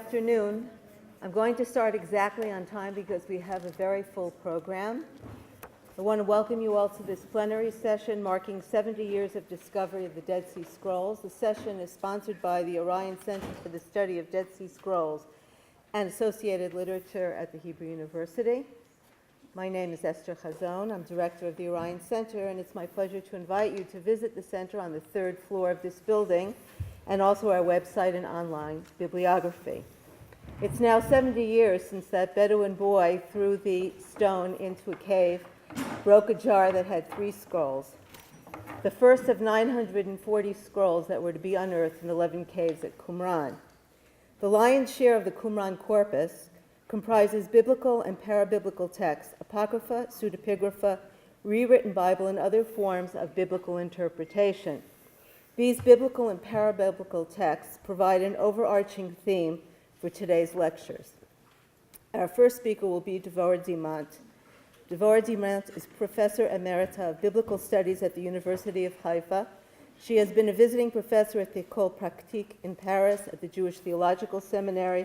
afternoon. I'm going to start exactly on time because we have a very full program. I want to welcome you all to this plenary session marking 70 years of discovery of the Dead Sea Scrolls. The session is sponsored by the Orion Center for the Study of Dead Sea Scrolls and Associated Literature at the Hebrew University. My name is Esther Chazon. I'm director of the Orion Center, and it's my pleasure to invite you to visit the center on the third floor of this building and also our website and online bibliography. It's now 70 years since that Bedouin boy threw the stone into a cave, broke a jar that had 3 scrolls, the first of 940 scrolls that were to be unearthed in 11 caves at Qumran. The lion's share of the Qumran corpus comprises biblical and parabiblical texts, apocrypha, pseudepigrapha, rewritten Bible, and other forms of biblical interpretation. These biblical and parabiblical texts provide an overarching theme for today's lectures. Our first speaker will be Dvorah Dimant. Dvorah Dimant is Professor Emerita of Biblical Studies at the University of Haifa. She has been a visiting professor at the École Pratique in Paris, at the Jewish Theological Seminary,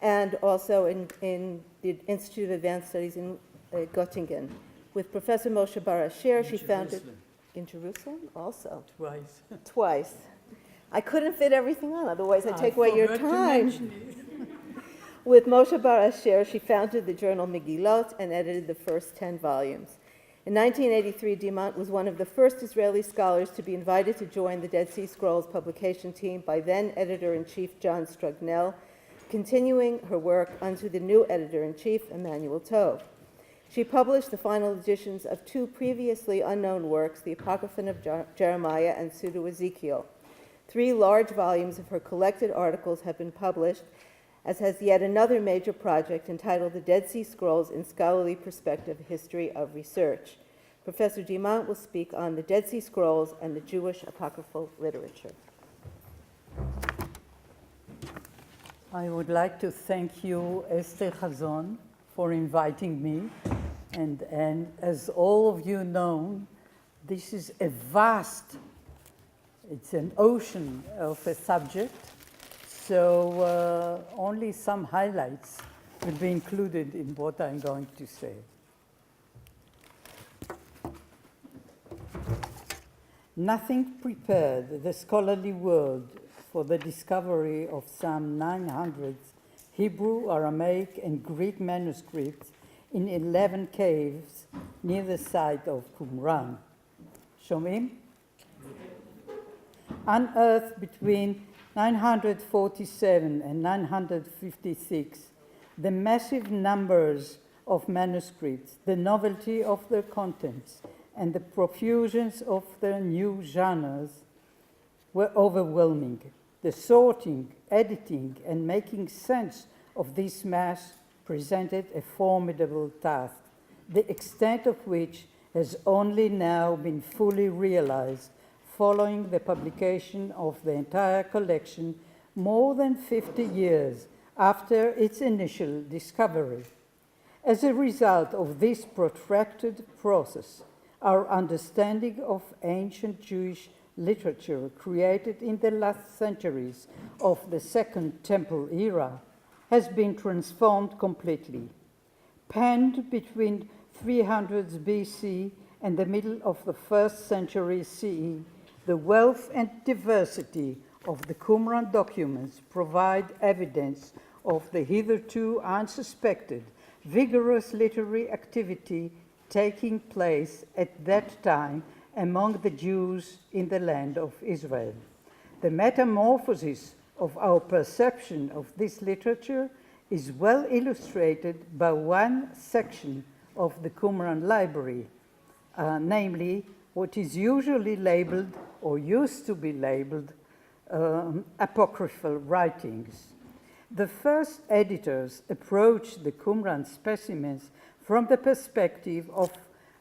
and also in the Institute of Advanced Studies in Göttingen. With Professor Moshe Bar Asher, she founded... In Jerusalem also? Twice. I couldn't fit everything on, otherwise I'd take away your time. With Moshe Bar Asher, she founded the journal Megilot and edited the first 10 volumes. In 1983, Dimant was one of the first Israeli scholars to be invited to join the Dead Sea Scrolls publication team by then editor-in-chief John Strugnell, continuing her work under the new editor-in-chief, Emmanuel Tov. She published the final editions of 2 previously unknown works, the Apocryphal of Jeremiah and Pseudo-Ezekiel. 3 large volumes of her collected articles have been published, as has yet another major project entitled The Dead Sea Scrolls in Scholarly Perspective, History of Research. Professor Dimant will speak on the Dead Sea Scrolls and the Jewish apocryphal literature. I would like to thank you, Esther Chazon, for inviting me. And as all of you know, this is a vast, it's an ocean of a subject, so only some highlights will be included in what I'm going to say. Nothing prepared the scholarly world for the discovery of some 900 Hebrew, Aramaic, and Greek manuscripts in 11 caves near the site of Qumran. Shomim? Unearthed between 947 and 956, the massive numbers of manuscripts, the novelty of their contents, and the profusions of their new genres were overwhelming. The sorting, editing, and making sense of this mass presented a formidable task, the extent of which has only now been fully realized following the publication of the entire collection more than 50 years after its initial discovery. As a result of this protracted process, our understanding of ancient Jewish literature created in the last centuries of the Second Temple era has been transformed completely. Penned between 300 BC and the middle of the 1st century CE, the wealth and diversity of the Qumran documents provide evidence of the hitherto unsuspected, vigorous literary activity taking place at that time among the Jews in the land of Israel. The metamorphosis of our perception of this literature is well illustrated by one section of the Qumran library, namely what is usually labeled, or used to be labeled, apocryphal writings. The first editors approached the Qumran specimens from the perspective of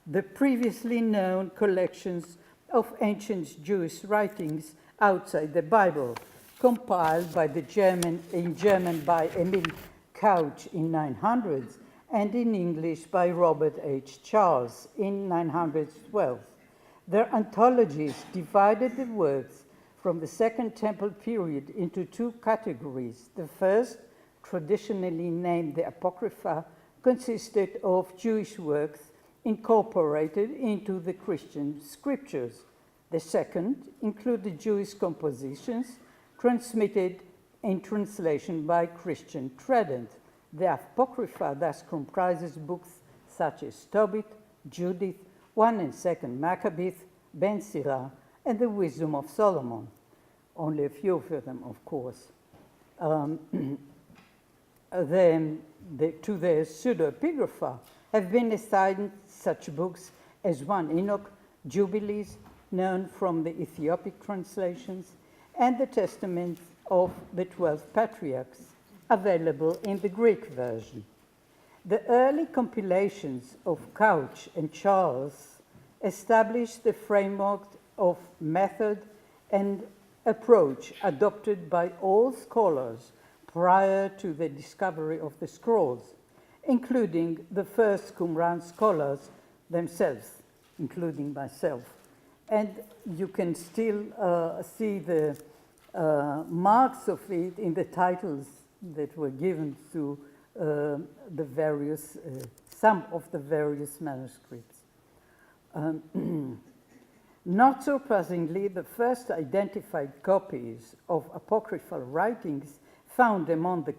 the previously known collections of ancient Jewish writings outside the Bible, compiled by in German by Emil Couch in 900s and in English by Robert H. Charles in 912. Their anthologies divided the works from the Second Temple period into two categories. The first, traditionally named the Apocrypha, consisted of Jewish works incorporated into the Christian scriptures. The second included Jewish compositions transmitted in translation by Christian traders. The Apocrypha thus comprises books such as Tobit, Judith, 1 and 2 Maccabees, Ben Sirah, and the Wisdom of Solomon. Only a few of them, of course. To the pseudepigrapha have been assigned such books as 1 Enoch, Jubilees, known from the Ethiopic translations, and the Testaments of the 12 Patriarchs, available in the Greek version. The early compilations of Couch and Charles established the framework of method and approach adopted by all scholars prior to the discovery of the scrolls, including the first Qumran scholars themselves, including myself. And you can still see the marks of it in the titles that were given to the various, some of the various manuscripts. Not surprisingly, the first identified copies of apocryphal writings found among the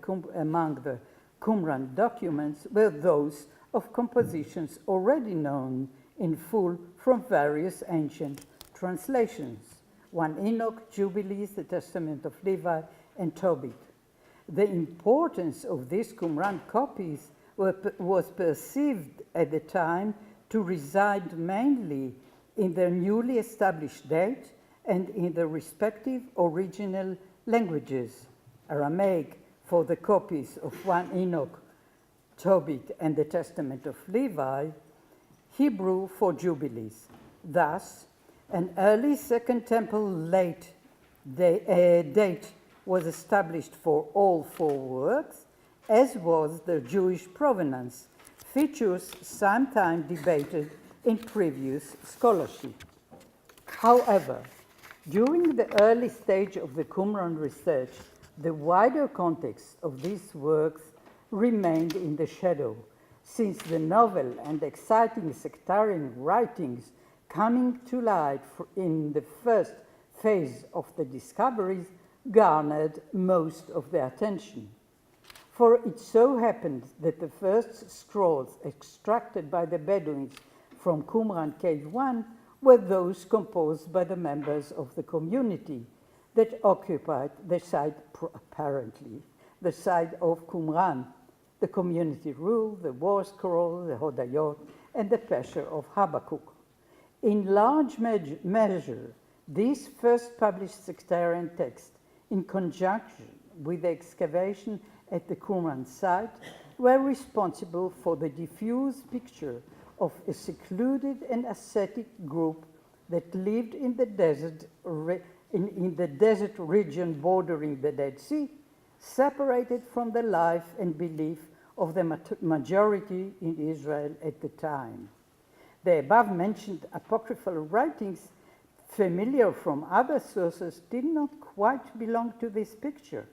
Qumran documents were those of compositions already known in full from various ancient translations. 1 Enoch, Jubilees, the Testament of Levi, and Tobit. The importance of these Qumran copies was perceived at the time to reside mainly in their newly established date and in the respective original languages. Aramaic for the copies of 1 Enoch, Tobit, and the Testament of Levi, Hebrew for Jubilees. Thus, an early Second Temple date was established for all four works, as was their Jewish provenance, features sometimes debated in previous scholarship. However, during the early stage of the Qumran research, the wider context of these works remained in the shadow, since the novel and exciting sectarian writings coming to light in the first phase of the discoveries garnered most of the attention. For it so happened that the first scrolls extracted by the Bedouins from Qumran Cave 1 were those composed by the members of the community that occupied the site, apparently, the site of Qumran, the community rule, the war scroll, the Hodayot, and the Pesher of Habakkuk. In large measure, these first published sectarian texts, in conjunction with the excavation at the Qumran site, were responsible for the diffuse picture of a secluded and ascetic group that lived in the desert region bordering the Dead Sea, separated from the life and belief of the majority in Israel at the time. The above-mentioned apocryphal writings, familiar from other sources, did not quite belong to this picture.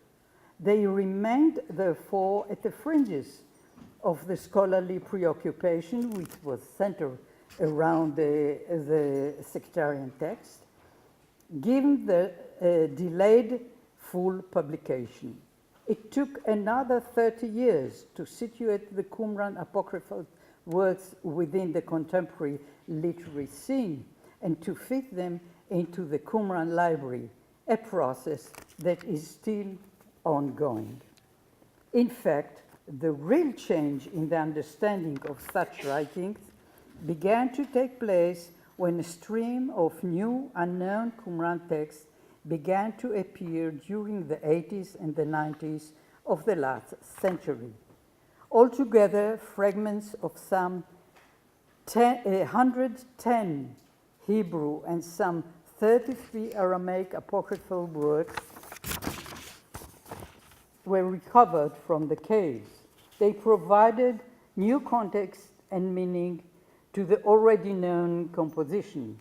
They remained, therefore, at the fringes of the scholarly preoccupation, which was centered around the sectarian text, given the delayed full publication. It took another 30 years to situate the Qumran apocryphal works within the contemporary literary scene and to fit them into the Qumran library, a process that is still ongoing. In fact, the real change in the understanding of such writings began to take place when a stream of new unknown Qumran texts began to appear during the 80s and the 90s of the last century. Altogether, fragments of some 110 Hebrew and some 33 Aramaic apocryphal works were recovered from the caves. They provided new context and meaning to the already known compositions.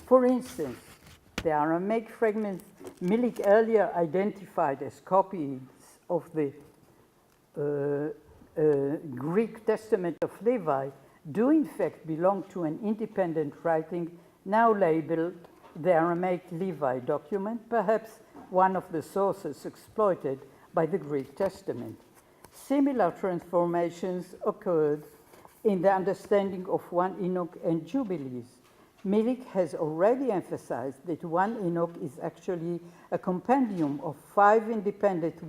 For instance, The Aramaic fragments Milik earlier identified as copies of the Greek Testament of Levi do in fact belong to an independent writing now labeled the Aramaic Levi document, perhaps one of the sources exploited by the Greek Testament. Similar transformations occurred in the understanding of 1 Enoch and Jubilees. Milik has already emphasized that 1 Enoch is actually a compendium of 5 independent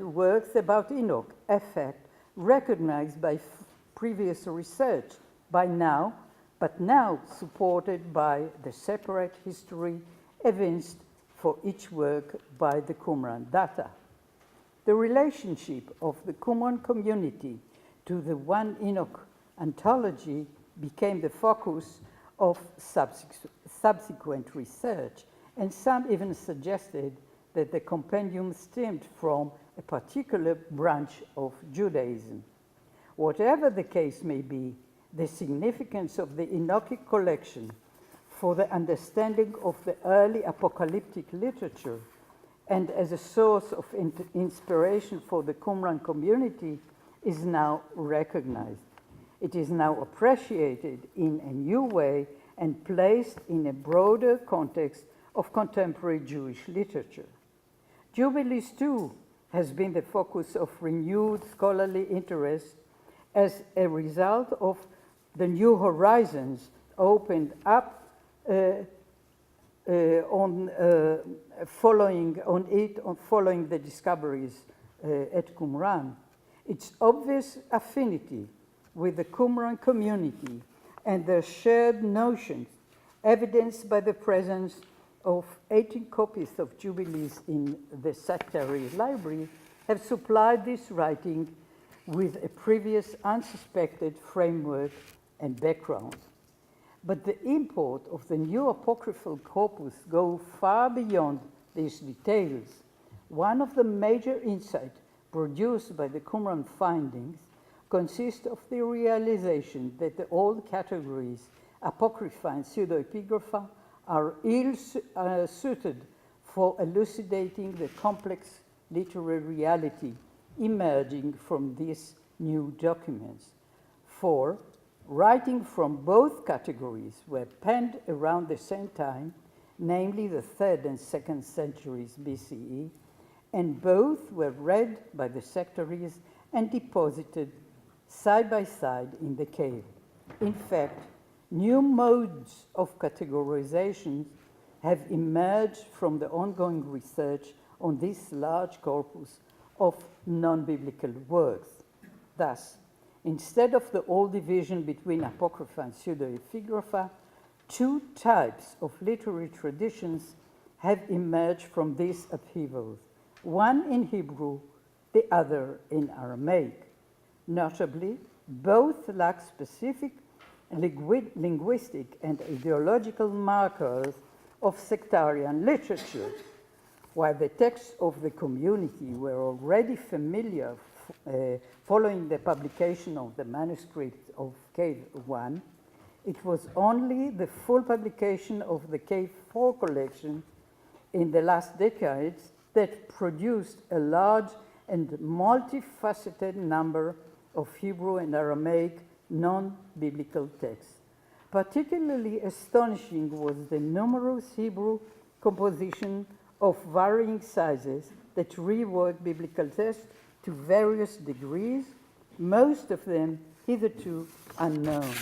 works about Enoch, a fact recognized by previous research but now supported by the separate history evinced for each work by the Qumran data. The relationship of the Qumran community to the 1 Enoch anthology became the focus of subsequent research, and some even suggested that the compendium stemmed from a particular branch of Judaism. Whatever the case may be, the significance of the Enochic collection for the understanding of the early apocalyptic literature and as a source of inspiration for the Qumran community is now recognized. It is now appreciated in a new way and placed in a broader context of contemporary Jewish literature. Jubilees, too, has been the focus of renewed scholarly interest as a result of the new horizons opened up following the discoveries at Qumran. Its obvious affinity with the Qumran community and their shared notions, evidenced by the presence of 18 copies of Jubilees in the Sectary Library, have supplied this writing with a previous unsuspected framework and background. But the import of the new apocryphal corpus goes far beyond these details. One of the major insights produced by the Qumran findings consists of the realization that the old categories, Apocrypha and Pseudepigrapha, are ill-suited for elucidating the complex literary reality emerging from these new documents. For writing from both categories were penned around the same time, namely the 3rd and 2nd centuries BCE, and both were read by the sectaries and deposited side by side in the cave. In fact, new modes of categorization have emerged from the ongoing research on this large corpus of non-biblical works. Thus, instead of the old division between Apocrypha and Pseudepigrapha, 2 types of literary traditions have emerged from these upheavals, one in Hebrew, the other in Aramaic. Notably, both lack specific linguistic and ideological markers of sectarian literature. While the texts of the community were already familiar following the publication of the manuscript of Cave 1, it was only the full publication of the Cave 4 collection in the last decades that produced a large and multifaceted number of Hebrew and Aramaic non-biblical texts. Particularly astonishing was the numerous Hebrew composition of varying sizes that rework biblical texts to various degrees, most of them hitherto unknown.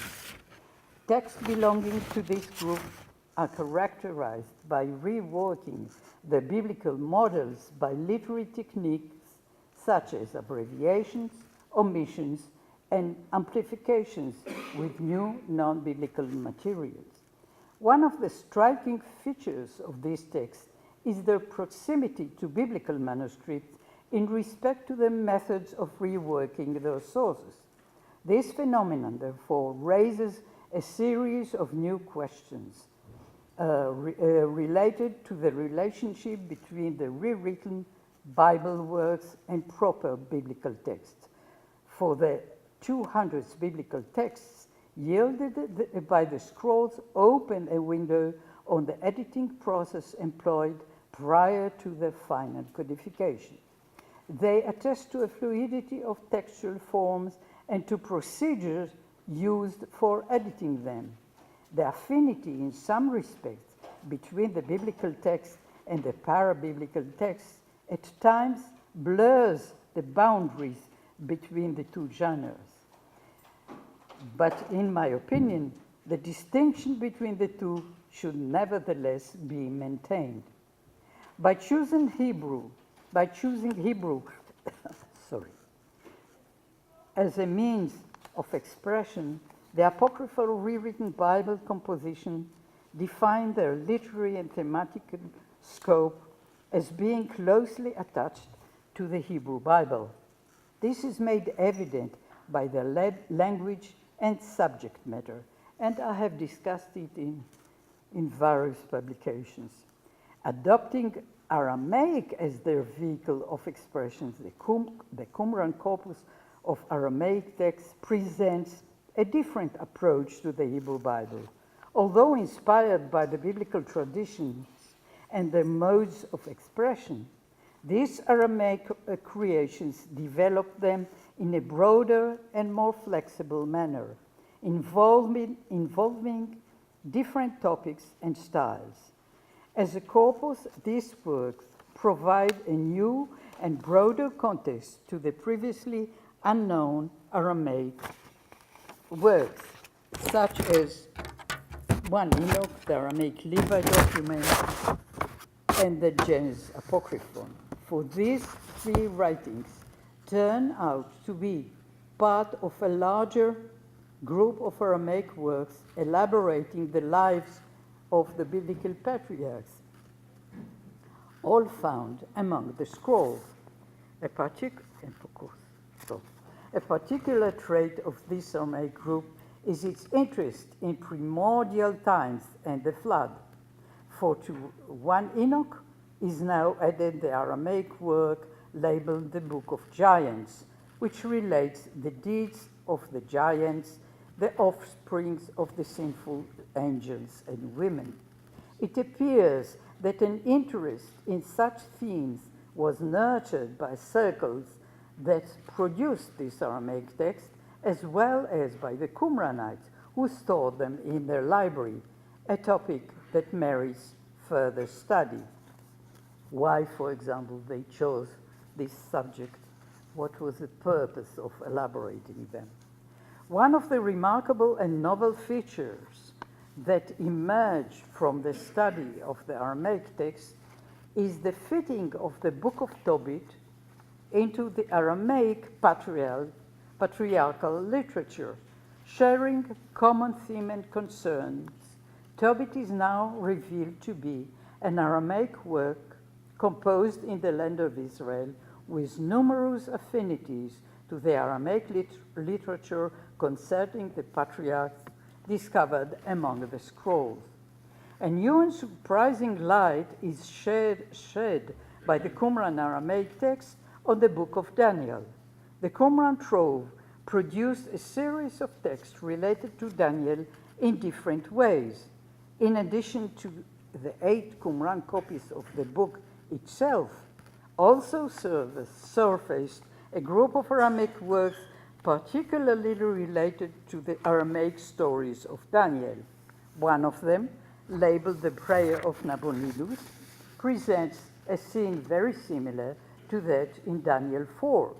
Texts belonging to this group are characterized by reworking the biblical models by literary techniques such as abbreviations, omissions, and amplifications with new non-biblical materials. One of the striking features of these texts is their proximity to biblical manuscripts in respect to the methods of reworking their sources. This phenomenon, therefore, raises a series of new questions related to the relationship between the rewritten Bible works and proper biblical texts. For the 200 biblical texts yielded by the scrolls open a window on the editing process employed prior to the final codification. They attest to a fluidity of textual forms and to procedures used for editing them. The affinity in some respects between the biblical text and the para-biblical text at times blurs the boundaries between the two genres. But in my opinion, the distinction between the two should nevertheless be maintained. By choosing Hebrew, sorry, as a means of expression, the apocryphal rewritten Bible composition define their literary and thematical scope as being closely attached to the Hebrew Bible. This is made evident by their language and subject matter, and I have discussed it in various publications. Adopting Aramaic as their vehicle of expressions, the Qumran corpus of Aramaic texts presents a different approach to the Hebrew Bible. Although inspired by the biblical traditions and their modes of expression, these Aramaic creations develop them in a broader and more flexible manner, involving different topics and styles. As a corpus, these works provide a new and broader context to the previously unknown Aramaic works, such as 1 Enoch, the Aramaic Levi document, and the Genesis Apocryphal. For these three writings turn out to be part of a larger group of Aramaic works elaborating the lives of the biblical patriarchs, all found among the scrolls. A particular trait of this Aramaic group is its interest in primordial times and the flood. For to 1 Enoch is now added the Aramaic work labeled the Book of Giants, which relates the deeds of the giants, the offsprings of the sinful angels and women. It appears that an interest in such themes was nurtured by circles that produced this Aramaic text, as well as by the Qumranites, who stored them in their library, a topic that merits further study. Why, for example, they chose this subject? What was the purpose of elaborating them? One of the remarkable and novel features that emerge from the study of the Aramaic text is the fitting of the Book of Tobit into the Aramaic patriarchal literature, sharing common theme and concerns. Tobit is now revealed to be an Aramaic work composed in the land of Israel with numerous affinities to the Aramaic literature concerning the patriarchs discovered among the scrolls. A new and surprising light is shed by the Qumran Aramaic text on the book of Daniel. The Qumran Trove produced a series of texts related to Daniel in different ways. In addition to the 8 Qumran copies of the book itself, also surfaced a group of Aramaic works particularly related to the Aramaic stories of Daniel. One of them, labeled The Prayer of Nabonidus, presents a scene very similar to that in Daniel 4.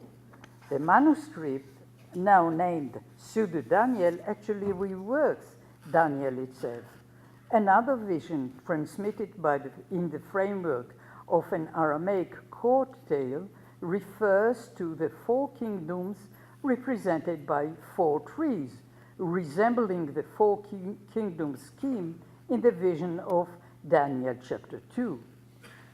The manuscript, now named Pseudo-Daniel, actually reworks Daniel itself. Another vision transmitted in the framework of an Aramaic court tale refers to the 4 kingdoms represented by 4 trees, resembling the 4 kingdom scheme in the vision of Daniel chapter 2.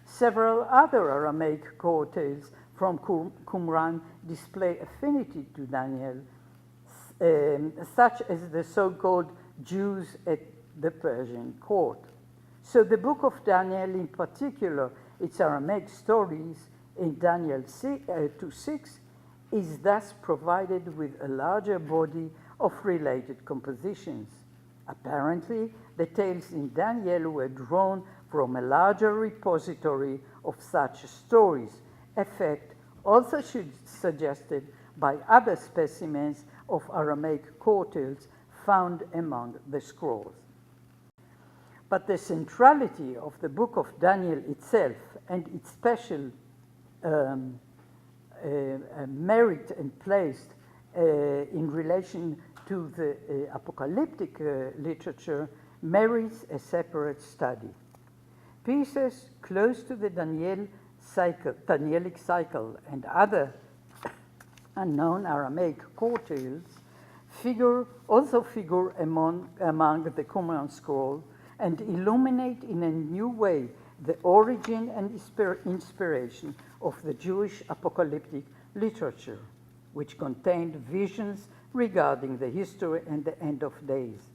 Several other Aramaic court tales from Qumran display affinity to Daniel, such as the so-called Jews at the Persian court. So the book of Daniel, in particular, its Aramaic stories in Daniel 2:6, is thus provided with a larger body of related compositions. Apparently, the tales in Daniel were drawn from a larger repository of such stories, a fact also suggested by other specimens of Aramaic court tales found among the scrolls. But the centrality of the book of Daniel itself and its special merit and place in relation to the apocalyptic literature merits a separate study. Pieces close to the Danielic cycle and other unknown Aramaic court tales also figure among the Qumran scroll and illuminate in a new way the origin and inspiration of the Jewish apocalyptic literature, which contained visions regarding the history and the end of days.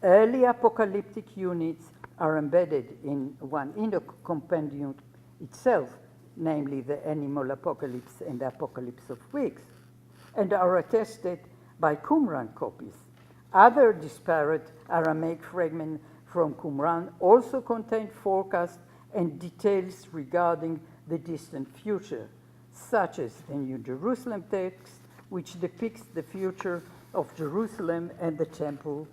Early apocalyptic units are embedded in the compendium itself, namely the Animal Apocalypse and the Apocalypse of Weeks, and are attested by Qumran copies. Other disparate Aramaic fragments from Qumran also contain forecasts and details regarding the distant future, such as the New Jerusalem text, which depicts the future of Jerusalem and the temple.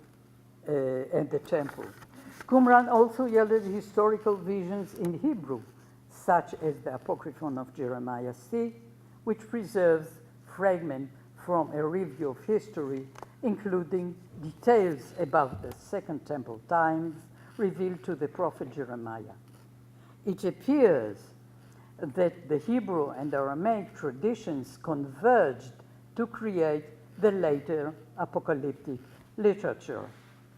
Qumran also yielded historical visions in Hebrew, such as the Apocryphal of Jeremiah 6, which preserves fragments from a review of history, including details about the Second Temple times revealed to the prophet Jeremiah. It appears that the Hebrew and Aramaic traditions converged to create the later apocalyptic literature.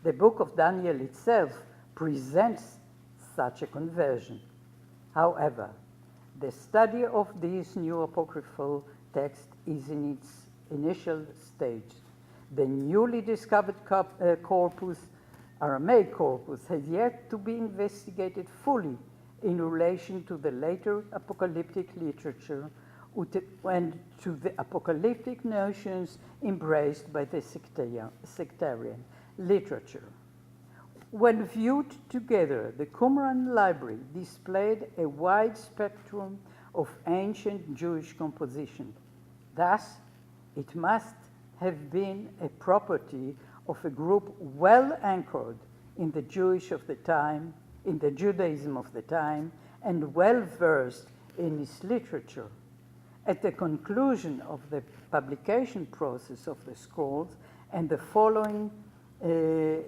The book of Daniel itself presents such a conversion. However, the study of these new apocryphal texts is in its initial stage. The newly discovered corpus, Aramaic corpus, has yet to be investigated fully in relation to the later apocalyptic literature and to the apocalyptic notions embraced by the sectarian literature. When viewed together, the Qumran library displayed a wide spectrum of ancient Jewish composition. Thus, it must have been a property of a group well anchored in the Jewish of the time, in the Judaism of the time, and well versed in its literature. At the conclusion of the publication process of the scrolls and following the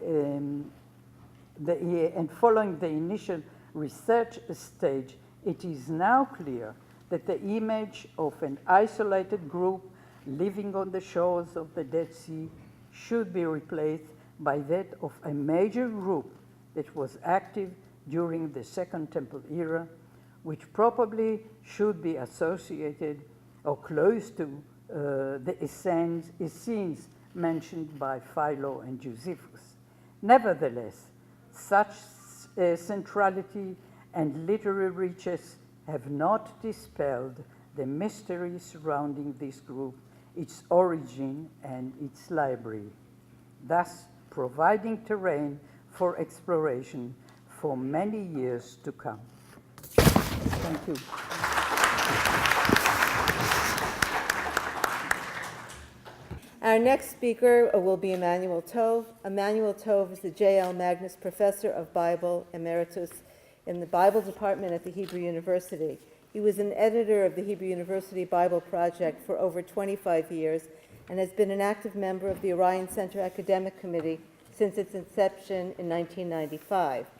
initial research stage, it is now clear that the image of an isolated group living on the shores of the Dead Sea should be replaced by that of a major group that was active during the Second Temple era, which probably should be associated or close to the Essenes mentioned by Philo and Josephus. Nevertheless, such centrality and literary riches have not dispelled the mystery surrounding this group, its origin, and its library, thus providing terrain for exploration for many years to come. Thank you. Our next speaker will be Emmanuel Tov. Emmanuel Tov is the J.L. Magnus Professor of Bible Emeritus in the Bible Department at the Hebrew University. He was an editor of the Hebrew University Bible Project for over 25 years and has been an active member of the Orion Center Academic Committee since its inception in 1995.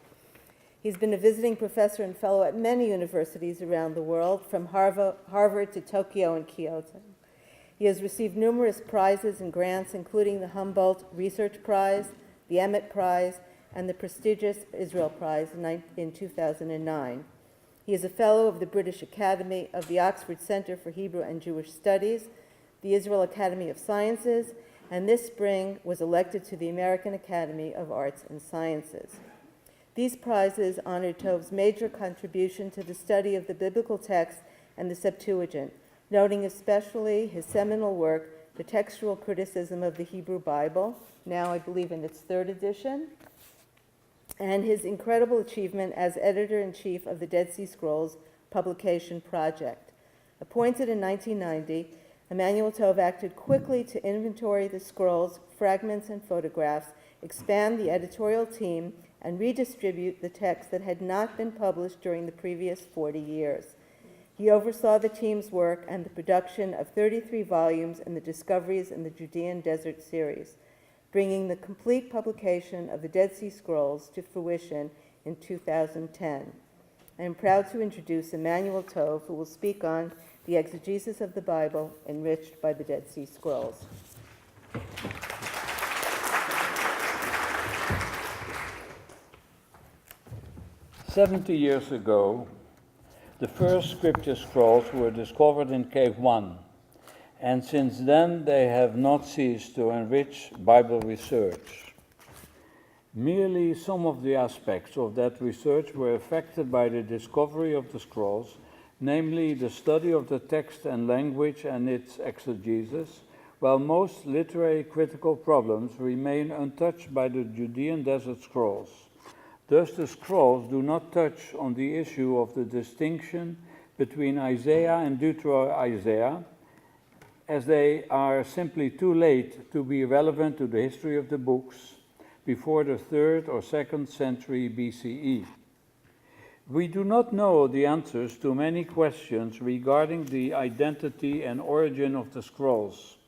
He's been a visiting professor and fellow at many universities around the world, from Harvard to Tokyo and Kyoto. He has received numerous prizes and grants, including the Humboldt Research Prize, the Emmett Prize, and the prestigious Israel Prize in 2009. He is a fellow of the British Academy, of the Oxford Center for Hebrew and Jewish Studies, the Israel Academy of Sciences, and this spring was elected to the American Academy of Arts and Sciences. These prizes honor Tov's major contribution to the study of the biblical text and the Septuagint, noting especially his seminal work, The Textual Criticism of the Hebrew Bible, now I believe in its 3rd edition, and his incredible achievement as editor-in-chief of the Dead Sea Scrolls publication project. Appointed in 1990, Emmanuel Tov acted quickly to inventory the scrolls, fragments, and photographs, expand the editorial team, and redistribute the text that had not been published during the previous 40 years. He oversaw the team's work and the production of 33 volumes in the Discoveries in the Judean Desert series, bringing the complete publication of the Dead Sea Scrolls to fruition in 2010. I am proud to introduce Emmanuel Tov, who will speak on the exegesis of the Bible enriched by the Dead Sea Scrolls. 70 years ago, the first scripture scrolls were discovered in Cave 1, and since then they have not ceased to enrich Bible research. Merely some of the aspects of that research were affected by the discovery of the scrolls, namely the study of the text and language and its exegesis, while most literary critical problems remain untouched by the Judean Desert Scrolls. Thus, the scrolls do not touch on the issue of the distinction between Isaiah and Deutero-Isaiah, as they are simply too late to be relevant to the history of the books before the 3rd or 2nd century BCE. We do not know the answers to many questions regarding the identity and origin of the scrolls,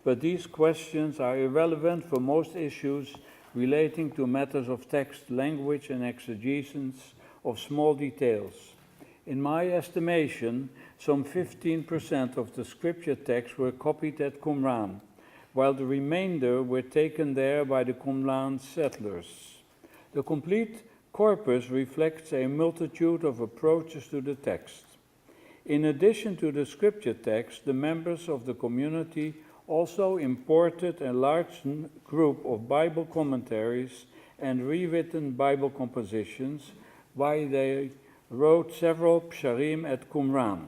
but these questions are irrelevant for most issues relating to matters of text, language, and exegesis of small details. In my estimation, some 15% of the scripture texts were copied at Qumran, while the remainder were taken there by the Qumran settlers. The complete corpus reflects a multitude of approaches to the text. In addition to the scripture text, the members of the community also imported a large group of Bible commentaries and rewritten Bible compositions, while they wrote several psharim at Qumran.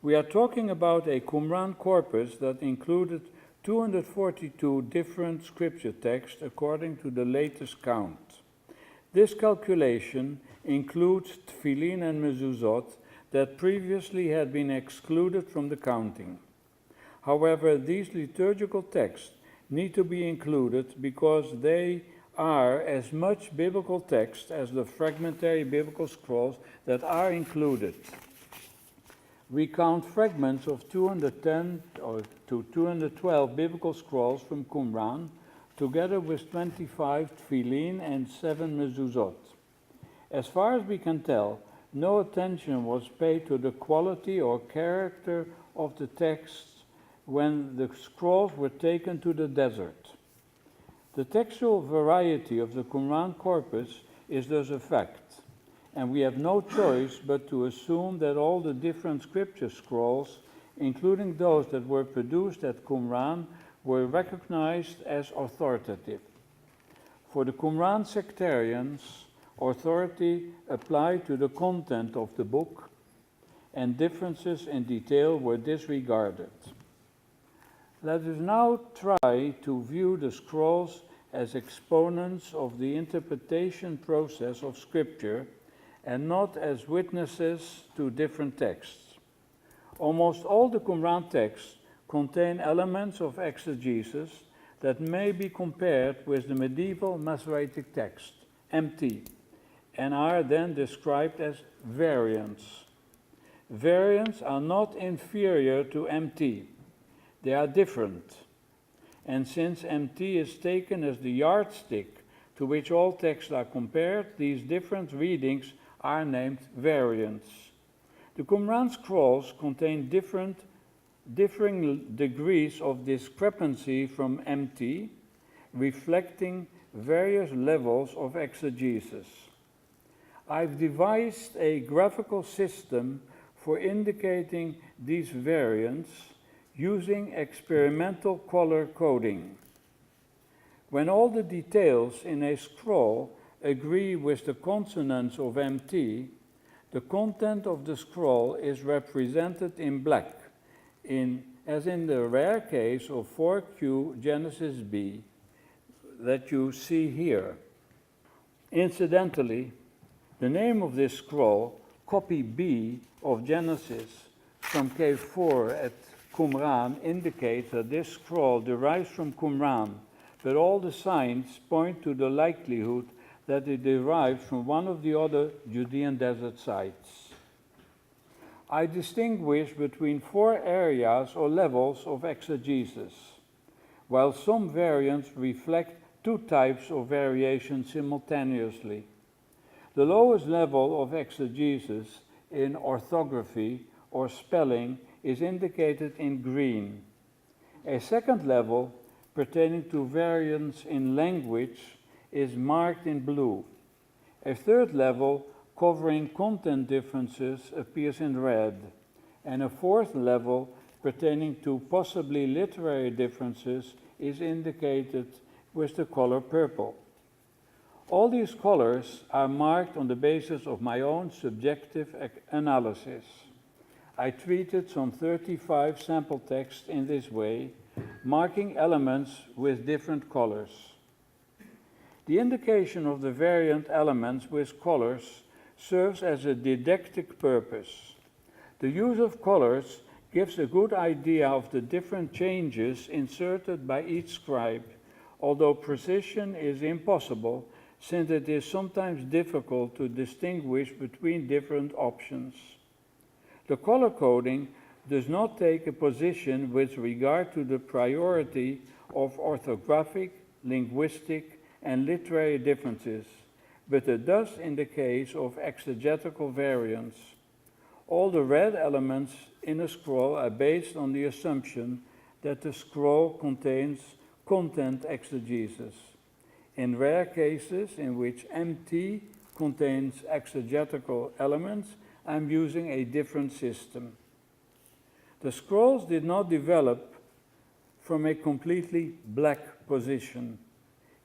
We are talking about a Qumran corpus that included 242 different scripture texts according to the latest count. This calculation includes tefillin and mezuzot that previously had been excluded from the counting. However, these liturgical texts need to be included because they are as much biblical text as the fragmentary biblical scrolls that are included. We count fragments of 210 to 212 biblical scrolls from Qumran, together with 25 tefillin and 7 mezuzot. As far as we can tell, no attention was paid to the quality or character of the texts when the scrolls were taken to the desert. The textual variety of the Qumran corpus is thus a fact, and we have no choice but to assume that all the different scripture scrolls, including those that were produced at Qumran, were recognized as authoritative. For the Qumran sectarians, authority applied to the content of the book, and differences in detail were disregarded. Let us now try to view the scrolls as exponents of the interpretation process of Scripture and not as witnesses to different texts. Almost all the Qumran texts contain elements of exegesis that may be compared with the medieval Masoretic text, MT, and are then described as variants. Variants are not inferior to MT. They are different, and since MT is taken as the yardstick to which all texts are compared, these different readings are named variants. The Qumran scrolls contain differing degrees of discrepancy from MT, reflecting various levels of exegesis. I've devised a graphical system for indicating these variants using experimental color coding. When all the details in a scroll agree with the consonants of MT, the content of the scroll is represented in black in as in the rare case of 4Q Genesis B that you see here. Incidentally, the name of this scroll, copy B of Genesis from cave 4 at Qumran, indicates that this scroll derives from Qumran, but all the signs point to the likelihood that it derives from one of the other Judean desert sites. I distinguish between 4 areas or levels of exegesis, while some variants reflect 2 types of variation simultaneously. The lowest level of exegesis in orthography or spelling is indicated in green. A second level, pertaining to variants in language, is marked in blue. A third level, covering content differences, appears in red. And a fourth level, pertaining to possibly literary differences, is indicated with the color purple. All these colors are marked on the basis of my own subjective analysis. I treated some 35 sample texts in this way, marking elements with different colors. The indication of the variant elements with colors serves as a didactic purpose. The use of colors gives a good idea of the different changes inserted by each scribe, although precision is impossible, since it is sometimes difficult to distinguish between different options. The color coding does not take a position with regard to the priority of orthographic, linguistic, and literary differences, but it does in the case of exegetical variants. All the red elements in a scroll are based on the assumption that the scroll contains content exegesis. In rare cases in which MT contains exegetical elements, I'm using a different system. The scrolls did not develop from a completely black position,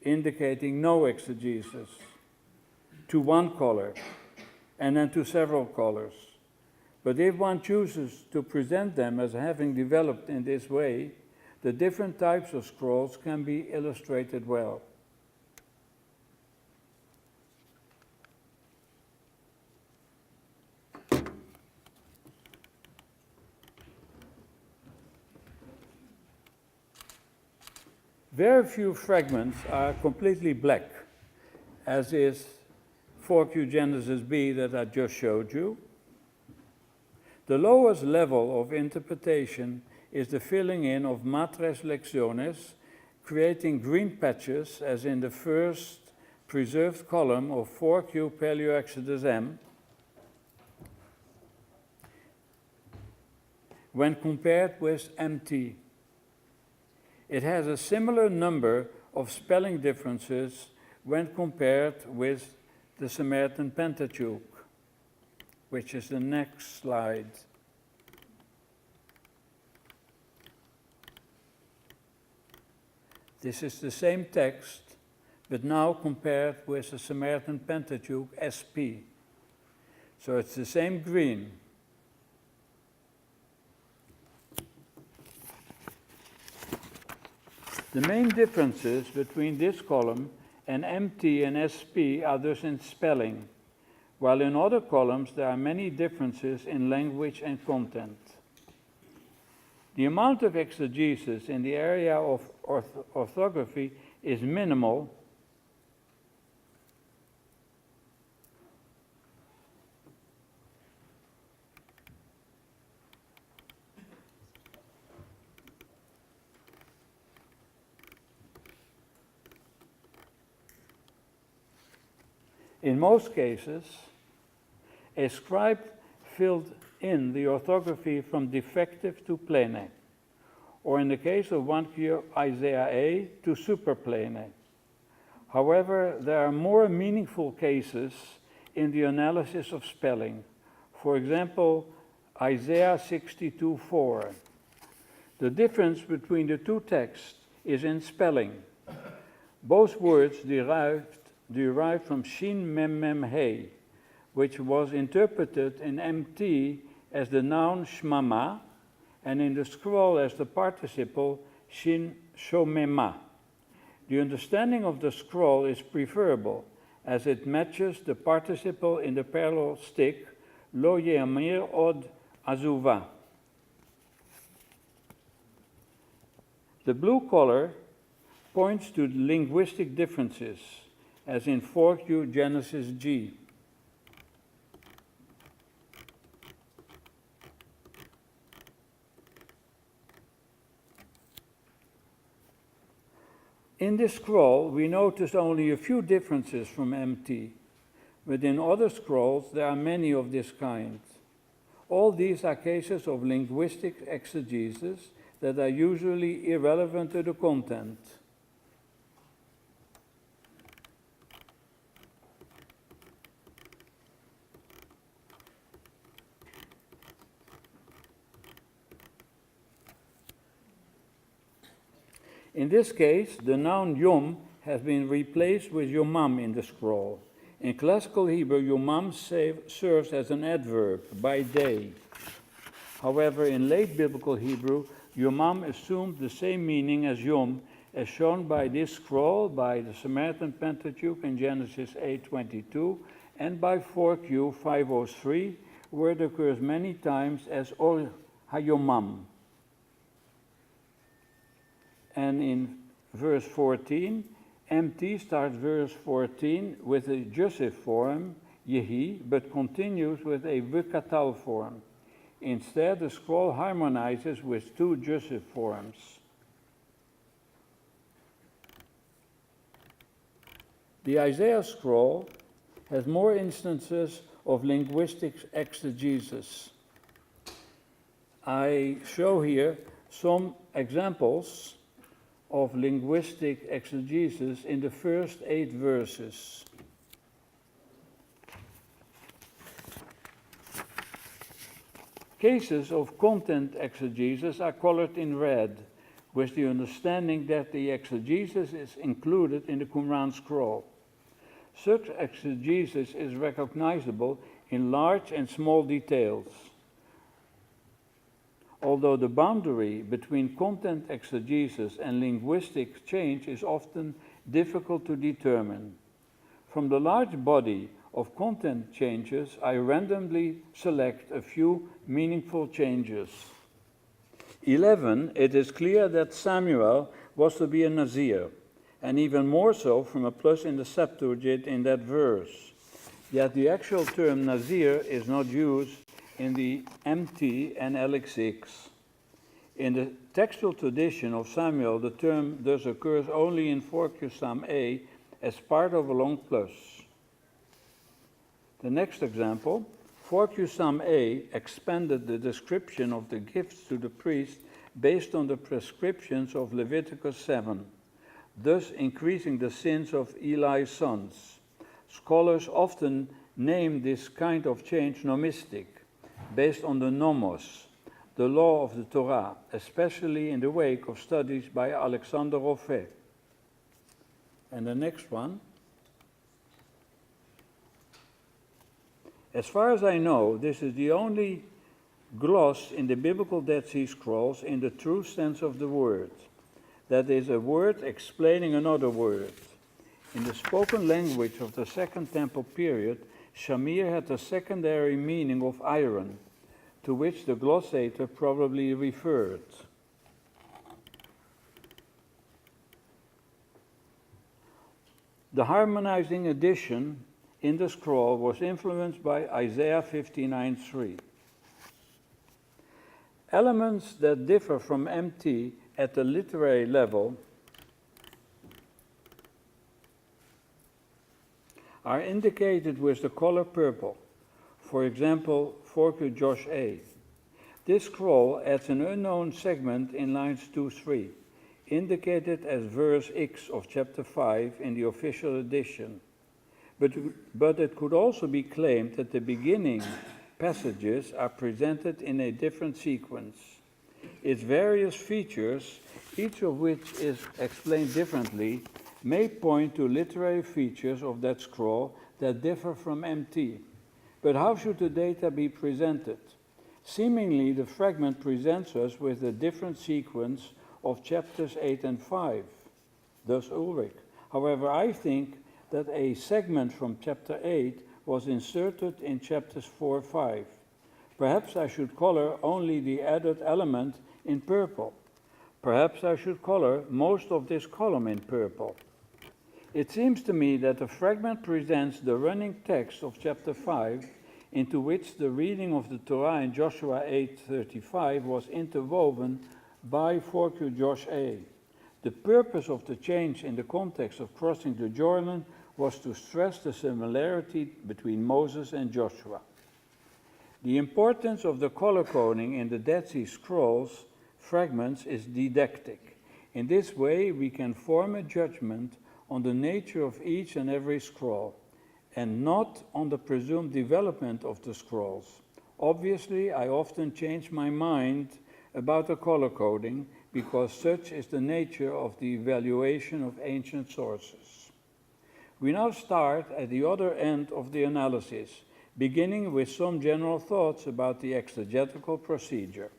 indicating no exegesis, to one color, and then to several colors. But if one chooses to present them as having developed in this way, the different types of scrolls can be illustrated well. Very few fragments are completely black, as is 4Q Genesis B that I just showed you. The lowest level of interpretation is the filling in of matres lectiones, creating green patches, as in the first preserved column of 4Q Paleo-Exodus M, when compared with MT. It has a similar number of spelling differences when compared with the Samaritan Pentateuch, which is the next slide. This is the same text, but now compared with the Samaritan Pentateuch SP. So it's the same green. The main differences between this column and MT and SP are thus in spelling, while in other columns there are many differences in language and content. The amount of exegesis in the area of orthography is minimal, in most cases. A scribe filled in the orthography from defective to plane, or in the case of 1Q Isaiah A, to superplane. However, there are more meaningful cases in the analysis of spelling. For example, Isaiah 62:4. The difference between the two texts is in spelling. Both words derived from Shin Mem Mem He, which was interpreted in MT as the noun shmama and in the scroll as the participle shin shomema. The understanding of the scroll is preferable, as it matches the participle in the parallel stick, lo ye'amir od azuva. The blue color points to linguistic differences, as in 4Q Genesis G. In this scroll, we notice only a few differences from MT, but in other scrolls there are many of this kind. All these are cases of linguistic exegesis that are usually irrelevant to the content. In this case, the noun yom has been replaced with yomam in the scroll. In classical Hebrew, yomam serves as an adverb, by day. However, in late biblical Hebrew, yomam assumed the same meaning as yom, as shown by this scroll, by the Samaritan Pentateuch in Genesis 8:22, and by 4Q 503, where it occurs many times as or hayomam. And in verse 14, MT starts verse 14 with a Joseph form, Yehi, but continues with a Vikatal form. Instead, the scroll harmonizes with two Joseph forms. The Isaiah scroll has more instances of linguistic exegesis. I show here some examples of linguistic exegesis in the first 8 verses. Cases of content exegesis are colored in red, with the understanding that the exegesis is included in the Qumran scroll. Such exegesis is recognizable in large and small details, although the boundary between content exegesis and linguistic change is often difficult to determine. From the large body of content changes, I randomly select a few meaningful changes. 11, it is clear that Samuel was to be a Nazir, and even more so from a plus in the Septuagint in that verse. Yet the actual term Nazir is not used in the MT and LX6. In the textual tradition of Samuel, the term thus occurs only in 4Q as part of a long plus. The next example, 4Q expanded the description of the gifts to the priest based on the prescriptions of Leviticus 7, thus increasing the sins of Eli's sons. Scholars often name this kind of change nomistic, based on the nomos, the law of the Torah, especially in the wake of studies by Alexander Roffet. And the next one. As far as I know, this is the only gloss in the biblical Dead Sea Scrolls in the true sense of the word. That is, a word explaining another word. In the spoken language of the Second Temple period, shamir had a secondary meaning of iron, to which the glossator probably referred. The harmonizing addition in the scroll was influenced by Isaiah 59:3. Elements that differ from MT at the literary level are indicated with the color purple. For example, 4Q Josh A. This scroll adds an unknown segment in lines 2-3, indicated as verse X of chapter 5 in the official edition. But it could also be claimed that the beginning passages are presented in a different sequence. Its various features, each of which is explained differently, may point to literary features of that scroll that differ from MT. But how should the data be presented? Seemingly, the fragment presents us with a different sequence of chapters 8 and 5, thus Ulrich. However, I think that a segment from chapter 8 was inserted in chapters 4 and 5. Perhaps I should color only the added element in purple. Perhaps I should color most of this column in purple. It seems to me that the fragment presents the running text of chapter 5, into which the reading of the Torah in Joshua 8:35 was interwoven by 4Q Josh A. The purpose of the change in the context of crossing the Jordan was to stress the similarity between Moses and Joshua. The importance of the color coding in the Dead Sea Scrolls fragments is didactic. In this way, we can form a judgment on the nature of each and every scroll, and not on the presumed development of the scrolls. Obviously, I often change my mind about the color coding because such is the nature of the evaluation of ancient sources. We now start at the other end of the analysis, beginning with some general thoughts about the exegetical procedure.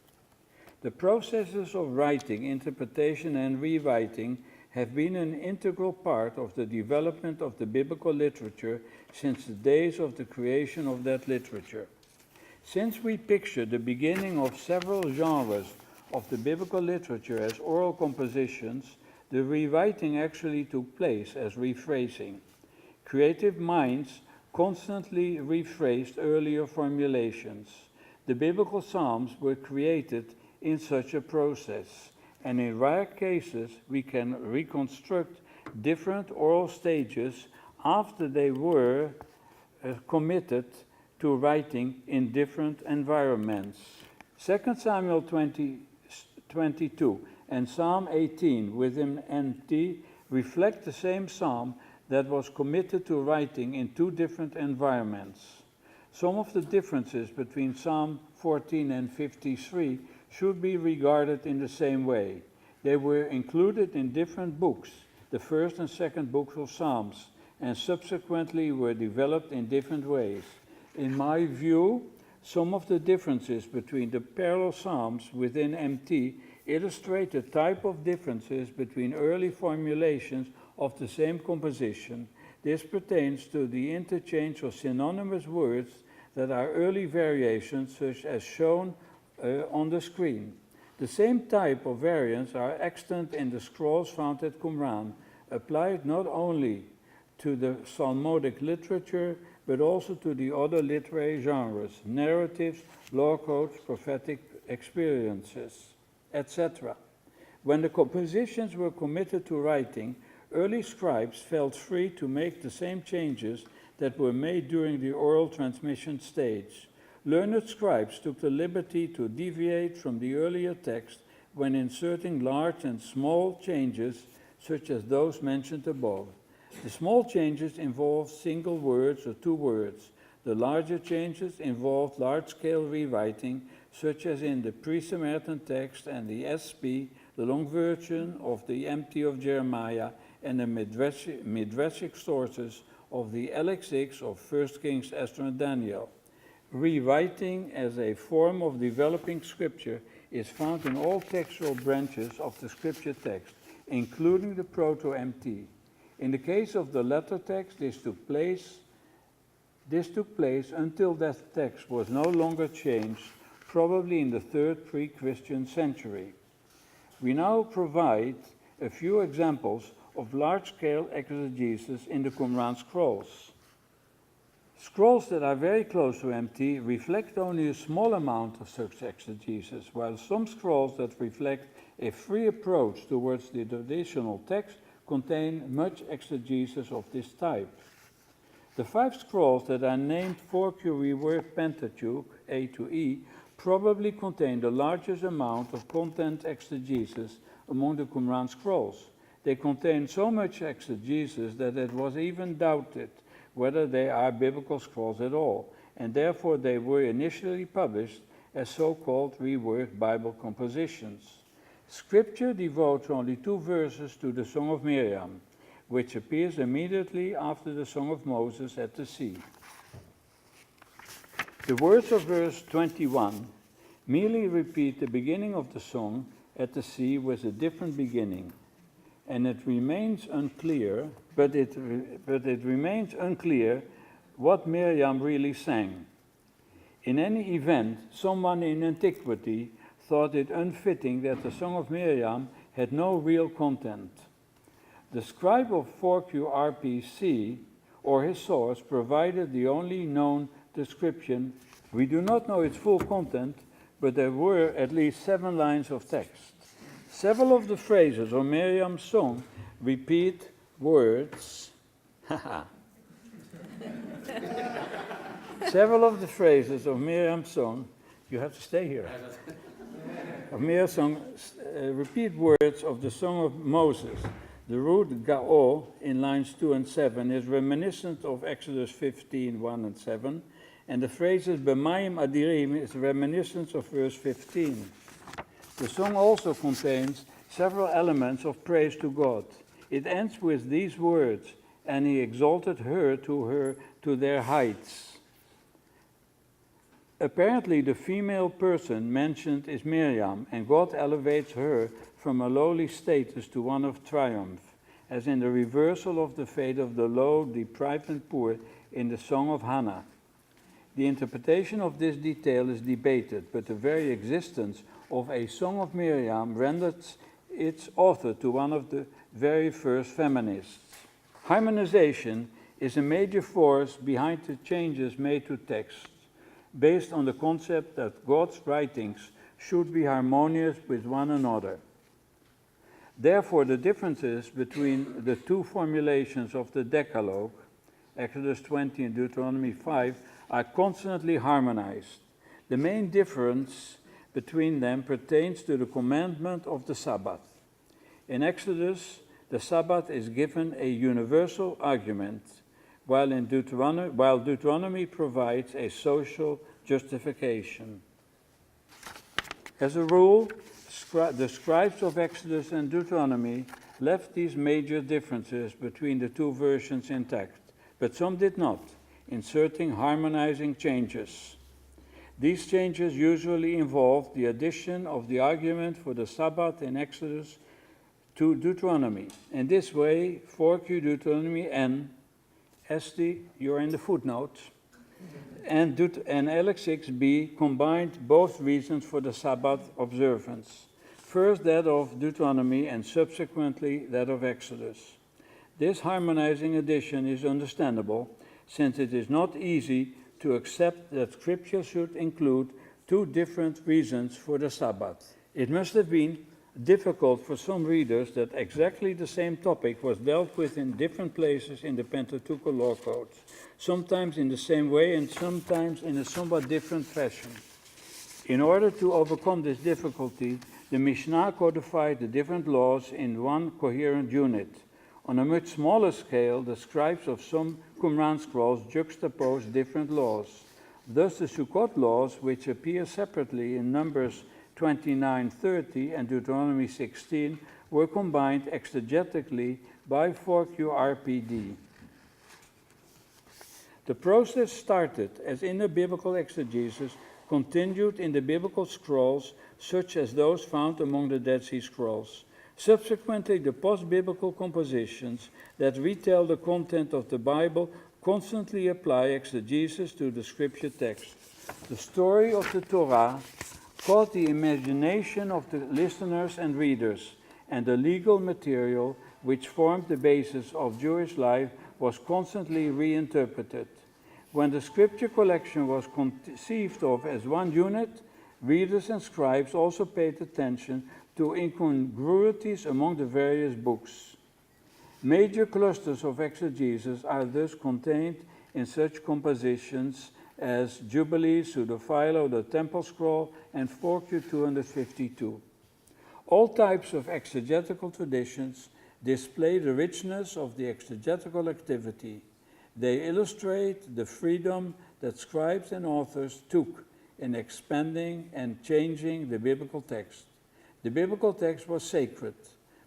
The processes of writing, interpretation, and rewriting have been an integral part of the development of the biblical literature since the days of the creation of that literature. Since we picture the beginning of several genres of the biblical literature as oral compositions, the rewriting actually took place as rephrasing. Creative minds constantly rephrased earlier formulations. The biblical psalms were created in such a process, and in rare cases we can reconstruct different oral stages after they were committed to writing in different environments. 2 Samuel 22 and Psalm 18 within NT reflect the same psalm that was committed to writing in two different environments. Some of the differences between Psalm 14 and 53 should be regarded in the same way. They were included in different books, the first and second books of Psalms, and subsequently were developed in different ways. In my view, some of the differences between the parallel Psalms within MT illustrate the type of differences between early formulations of the same composition. This pertains to the interchange of synonymous words that are early variations, such as shown on the screen. The same type of variants are extant in the scrolls found at Qumran, applied not only to the Psalmodic literature, but also to the other literary genres, narratives, law codes, prophetic experiences, etc. When the compositions were committed to writing, early scribes felt free to make the same changes that were made during the oral transmission stage. Learned scribes took the liberty to deviate from the earlier text when inserting large and small changes, such as those mentioned above. The small changes involved single words or two words. The larger changes involved large-scale rewriting, such as in the pre-Samaritan text and the SP, the long version of the MT of Jeremiah, and the midrashic sources of the LX6 of 1 Kings, Esther, and Daniel. Rewriting as a form of developing scripture is found in all textual branches of the scripture text, including the Proto-MT. In the case of the letter text, this took place until that text was no longer changed, probably in the 3rd pre-Christian century. We now provide a few examples of large-scale exegesis in the Qumran scrolls. Scrolls that are very close to MT reflect only a small amount of such exegesis, while some scrolls that reflect a free approach towards the traditional text contain much exegesis of this type. The 5 scrolls that are named 4Q reworked Pentateuch, A to E, probably contain the largest amount of content exegesis among the Qumran scrolls. They contain so much exegesis that it was even doubted whether they are biblical scrolls at all, and therefore they were initially published as so-called reworked Bible compositions. Scripture devotes only 2 verses to the Song of Miriam, which appears immediately after the Song of Moses at the sea. The words of verse 21 merely repeat the beginning of the song at the sea with a different beginning, and it remains unclear, but it remains unclear what Miriam really sang. In any event, someone in antiquity thought it unfitting that the Song of Miriam had no real content. The scribe of 4Q RPC, or his source, provided the only known description. We do not know its full content, but there were at least 7 lines of text. Several of the phrases of Miriam's song repeat words. Several of the phrases of Miriam's song, you have to stay here, of Miriam's song repeat words of the Song of Moses. The root ga'o in lines 2 and 7 is reminiscent of Exodus 15, 1 and 7, and the phrases b'mayim adirim is reminiscent of verse 15. The song also contains several elements of praise to God. It ends with these words, and he exalted her to their heights. Apparently, the female person mentioned is Miriam, and God elevates her from a lowly status to one of triumph, as in the reversal of the fate of the low, deprived, and poor in the Song of Hannah. The interpretation of this detail is debated, but the very existence of a Song of Miriam renders its author to one of the very first feminists. Harmonization is a major force behind the changes made to texts, based on the concept that God's writings should be harmonious with one another. Therefore, the differences between the 2 formulations of the Decalogue, Exodus 20 and Deuteronomy 5, are constantly harmonized. The main difference between them pertains to the commandment of the Sabbath. In Exodus, the Sabbath is given a universal argument, while Deuteronomy provides a social justification. As a rule, the scribes of Exodus and Deuteronomy left these major differences between the 2 versions intact, but some did not, inserting harmonizing changes. These changes usually involved the addition of the argument for the Sabbath in Exodus to Deuteronomy. In this way, 4Q Deuteronomy N, Esther, you're in the footnotes, and LX6b combined both reasons for the Sabbath observance. First that of Deuteronomy and subsequently that of Exodus. This harmonizing addition is understandable, since it is not easy to accept that Scripture should include 2 different reasons for the Sabbath. It must have been difficult for some readers that exactly the same topic was dealt with in different places in the Pentateuchal law codes, sometimes in the same way and sometimes in a somewhat different fashion. In order to overcome this difficulty, the Mishnah codified the different laws in one coherent unit. On a much smaller scale, the scribes of some Qumran scrolls juxtaposed different laws. Thus, the Sukkot laws, which appear separately in Numbers 29:30 and Deuteronomy 16, were combined exegetically by 4Q RPD. The process started, as in the biblical exegesis, continued in the biblical scrolls, such as those found among the Dead Sea Scrolls. Subsequently, the post-biblical compositions that retell the content of the Bible constantly apply exegesis to the scripture text. The story of the Torah caught the imagination of the listeners and readers, and the legal material which formed the basis of Jewish life was constantly reinterpreted. When the scripture collection was conceived of as one unit, readers and scribes also paid attention to incongruities among the various books. Major clusters of exegesis are thus contained in such compositions as Jubilee, Pseudo-Philo, the Temple Scroll, and 4Q 252. All types of exegetical traditions display the richness of the exegetical activity. They illustrate the freedom that scribes and authors took in expanding and changing the biblical text. The biblical text was sacred,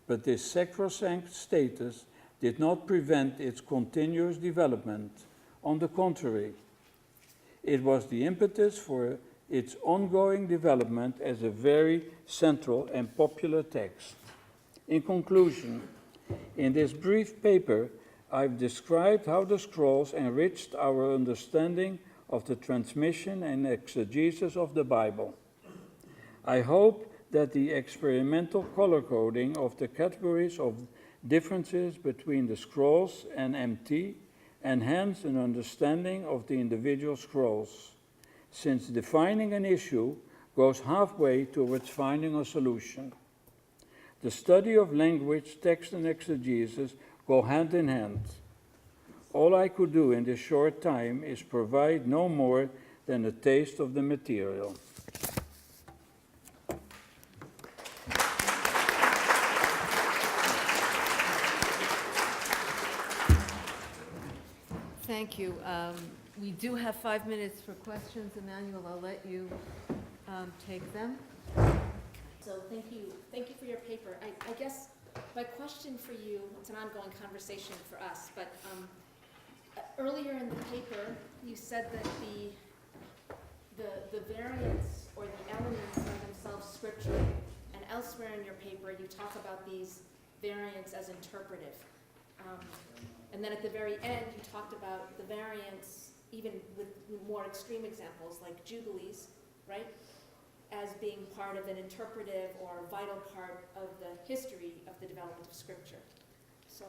but this sacrosanct status did not prevent its continuous development. On the contrary, it was the impetus for its ongoing development as a very central and popular text. In conclusion, in this brief paper, I've described how the scrolls enriched our understanding of the transmission and exegesis of the Bible. I hope that the experimental color coding of the categories of differences between the scrolls and MT enhance an understanding of the individual scrolls, since defining an issue goes halfway towards finding a solution. The study of language, text, and exegesis go hand in hand. All I could do in this short time is provide no more than a taste of the material. Thank you. We do have 5 minutes for questions. Emmanuel, I'll let you take them. So thank you for your paper. I guess my question for you, it's an ongoing conversation for us, but earlier in the paper, you said that the variants or the elements are themselves scriptural, and elsewhere in your paper, you talk about these variants as interpretive. And then at the very end, you talked about the variants, even with more extreme examples like jubilees, right, as being part of an interpretive or vital part of the history of the development of Scripture. So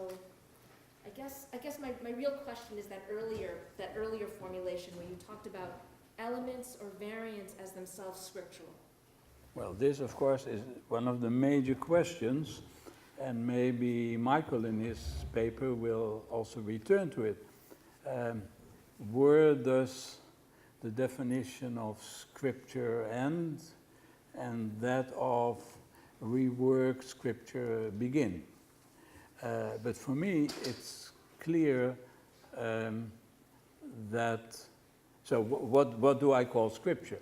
I guess my real question is that earlier formulation where you talked about elements or variants as themselves scriptural. Well, this, of course, is one of the major questions, and maybe Michael in his paper will also return to it. Where does the definition of scripture end and that of reworked scripture begin? But for me, it's clear that, so what do I call scripture?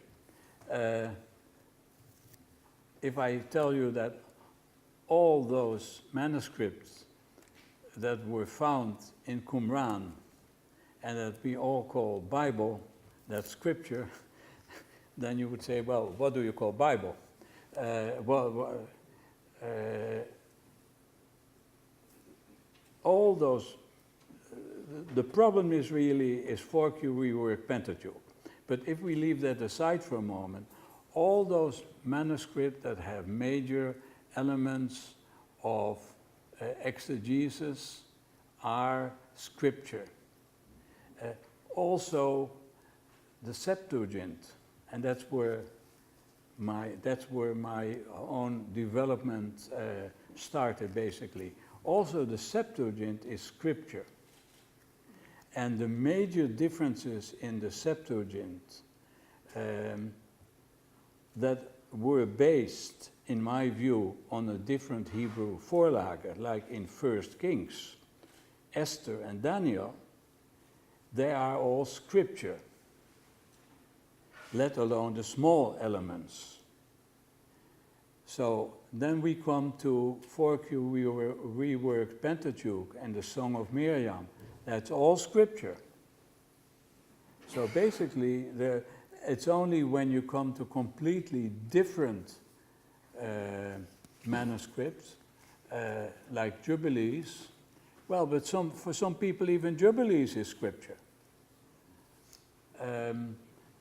If I tell you that all those manuscripts that were found in Qumran and that we all call Bible, that's scripture, then you would say, well, what do you call Bible? All those, the problem is really 4Q rework Pentateuch. But if we leave that aside for a moment, all those manuscripts that have major elements of exegesis are scripture. Also, the Septuagint, and that's where my own development started, basically. Also, the Septuagint is scripture. And the major differences in the Septuagint that were based, in my view, on a different Hebrew Vorlage, like in 1 Kings, Esther and Daniel, they are all scripture, let alone the small elements. So then we come to 4Q reworked Pentateuch and the Song of Miriam. That's all scripture. So basically, it's only when you come to completely different manuscripts, like Jubilees. Well, but for some people, even Jubilees is scripture.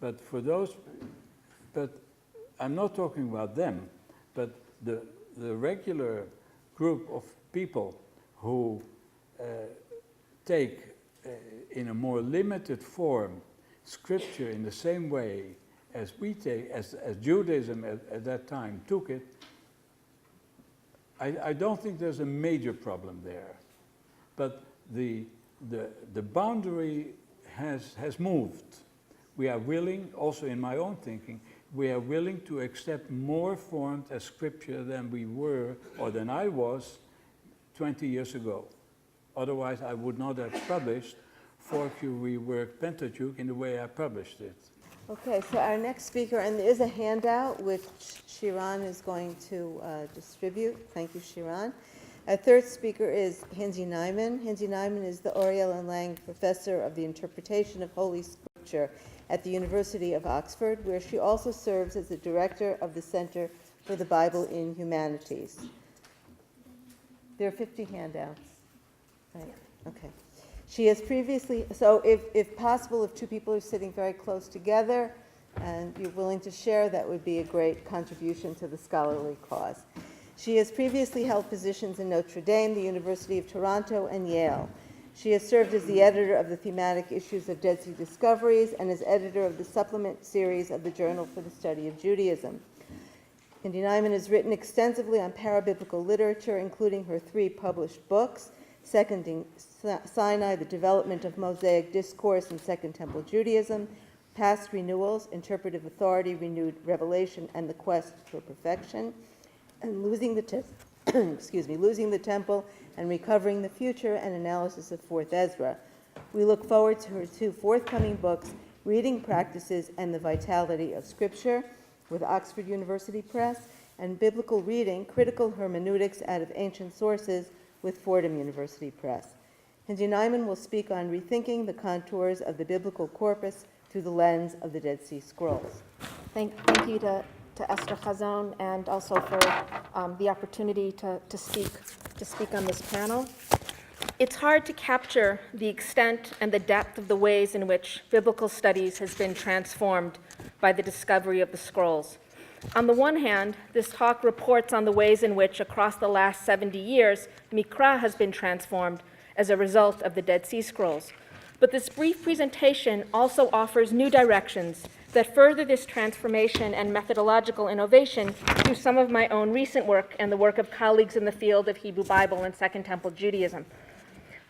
But for those, but I'm not talking about them, but the regular group of people who take in a more limited form scripture in the same way as we take, as Judaism at that time took it, I don't think there's a major problem there. But the boundary has moved. We are willing, also in my own thinking, we are willing to accept more formed as scripture than we were, or than I was, 20 years ago. Otherwise, I would not have published 4Q reworked Pentateuch in the way I published it. Okay, so our next speaker, and there is a handout which Shiran is going to distribute. Thank you, Shiran. Our third speaker is Hindy ניימן. Hindy ניימן is the Oriel and Lang Professor of the Interpretation of Holy Scripture at the University of Oxford, where she also serves as the director of the Center for the Bible in Humanities. There are 50 handouts. Right. Okay. She has previously, so if possible, if two people are sitting very close together and you're willing to share, that would be a great contribution to the scholarly cause. She has previously held positions in Notre Dame, the University of Toronto, and Yale. She has served as the editor of the thematic issues of Dead Sea Discoveries and as editor of the supplement series of the Journal for the Study of Judaism. Hindy ניימן has written extensively on parabiblical literature, including her 3 published books, Seconding Sinai, The Development of Mosaic Discourse in Second Temple Judaism, Past Renewals, Interpretive Authority, Renewed Revelation, and the Quest for Perfection, and Losing the Temple and Recovering the Future, and Analysis of Fourth Ezra. We look forward to her 2 forthcoming books, Reading Practices and the Vitality of Scripture, with Oxford University Press, and Biblical Reading, Critical Hermeneutics out of Ancient Sources, with Fordham University Press. Hindy ניימן will speak on rethinking the contours of the biblical corpus through the lens of the Dead Sea Scrolls. Thank you to Esther Chazon, and also for the opportunity to speak on this panel. It's hard to capture the extent and the depth of the ways in which biblical studies has been transformed by the discovery of the scrolls. On the one hand, this talk reports on the ways in which, across the last 70 years, Mikra has been transformed as a result of the Dead Sea Scrolls. But this brief presentation also offers new directions that further this transformation and methodological innovation through some of my own recent work and the work of colleagues in the field of Hebrew Bible and Second Temple Judaism.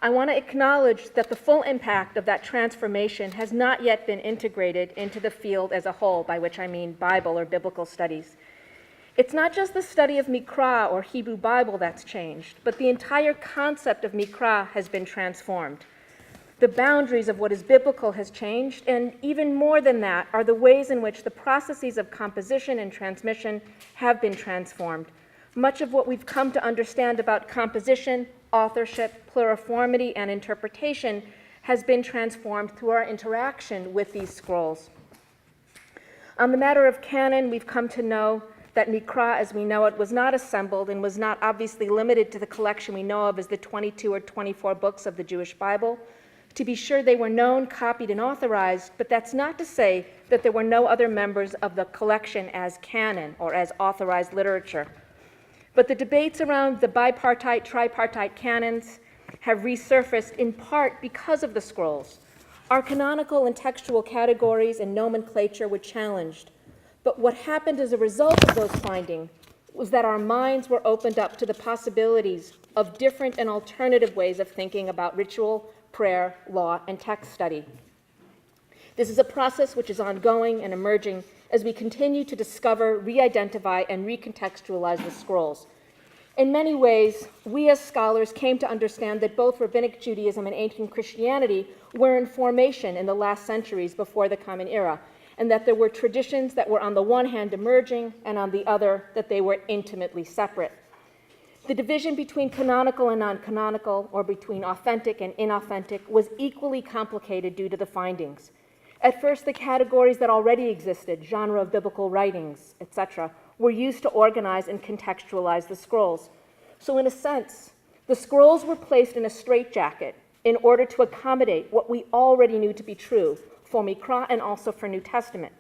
I want to acknowledge that the full impact of that transformation has not yet been integrated into the field as a whole, by which I mean Bible or biblical studies. It's not just the study of Mikra or Hebrew Bible that's changed, but the entire concept of Mikra has been transformed. The boundaries of what is biblical has changed, and even more than that are the ways in which the processes of composition and transmission have been transformed. Much of what we've come to understand about composition, authorship, pluriformity, and interpretation has been transformed through our interaction with these scrolls. On the matter of canon, we've come to know that Mikra, as we know it, was not assembled and was not obviously limited to the collection we know of as the 22 or 24 books of the Jewish Bible. To be sure, they were known, copied, and authorized, but that's not to say that there were no other members of the collection as canon or as authorized literature. But the debates around the bipartite, tripartite canons have resurfaced in part because of the scrolls. Our canonical and textual categories and nomenclature were challenged. But what happened as a result of those findings was that our minds were opened up to the possibilities of different and alternative ways of thinking about ritual, prayer, law, and text study. This is a process which is ongoing and emerging as we continue to discover, re-identify, and recontextualize the scrolls. In many ways, we as scholars came to understand that both Rabbinic Judaism and ancient Christianity were in formation in the last centuries before the Common Era, and that there were traditions that were on the one hand emerging, and on the other that they were intimately separate. The division between canonical and non-canonical, or between authentic and inauthentic, was equally complicated due to the findings. At first, the categories that already existed, genre of biblical writings, etc., were used to organize and contextualize the scrolls. So in a sense, the scrolls were placed in a straitjacket in order to accommodate what we already knew to be true for Mikra and also for New Testament.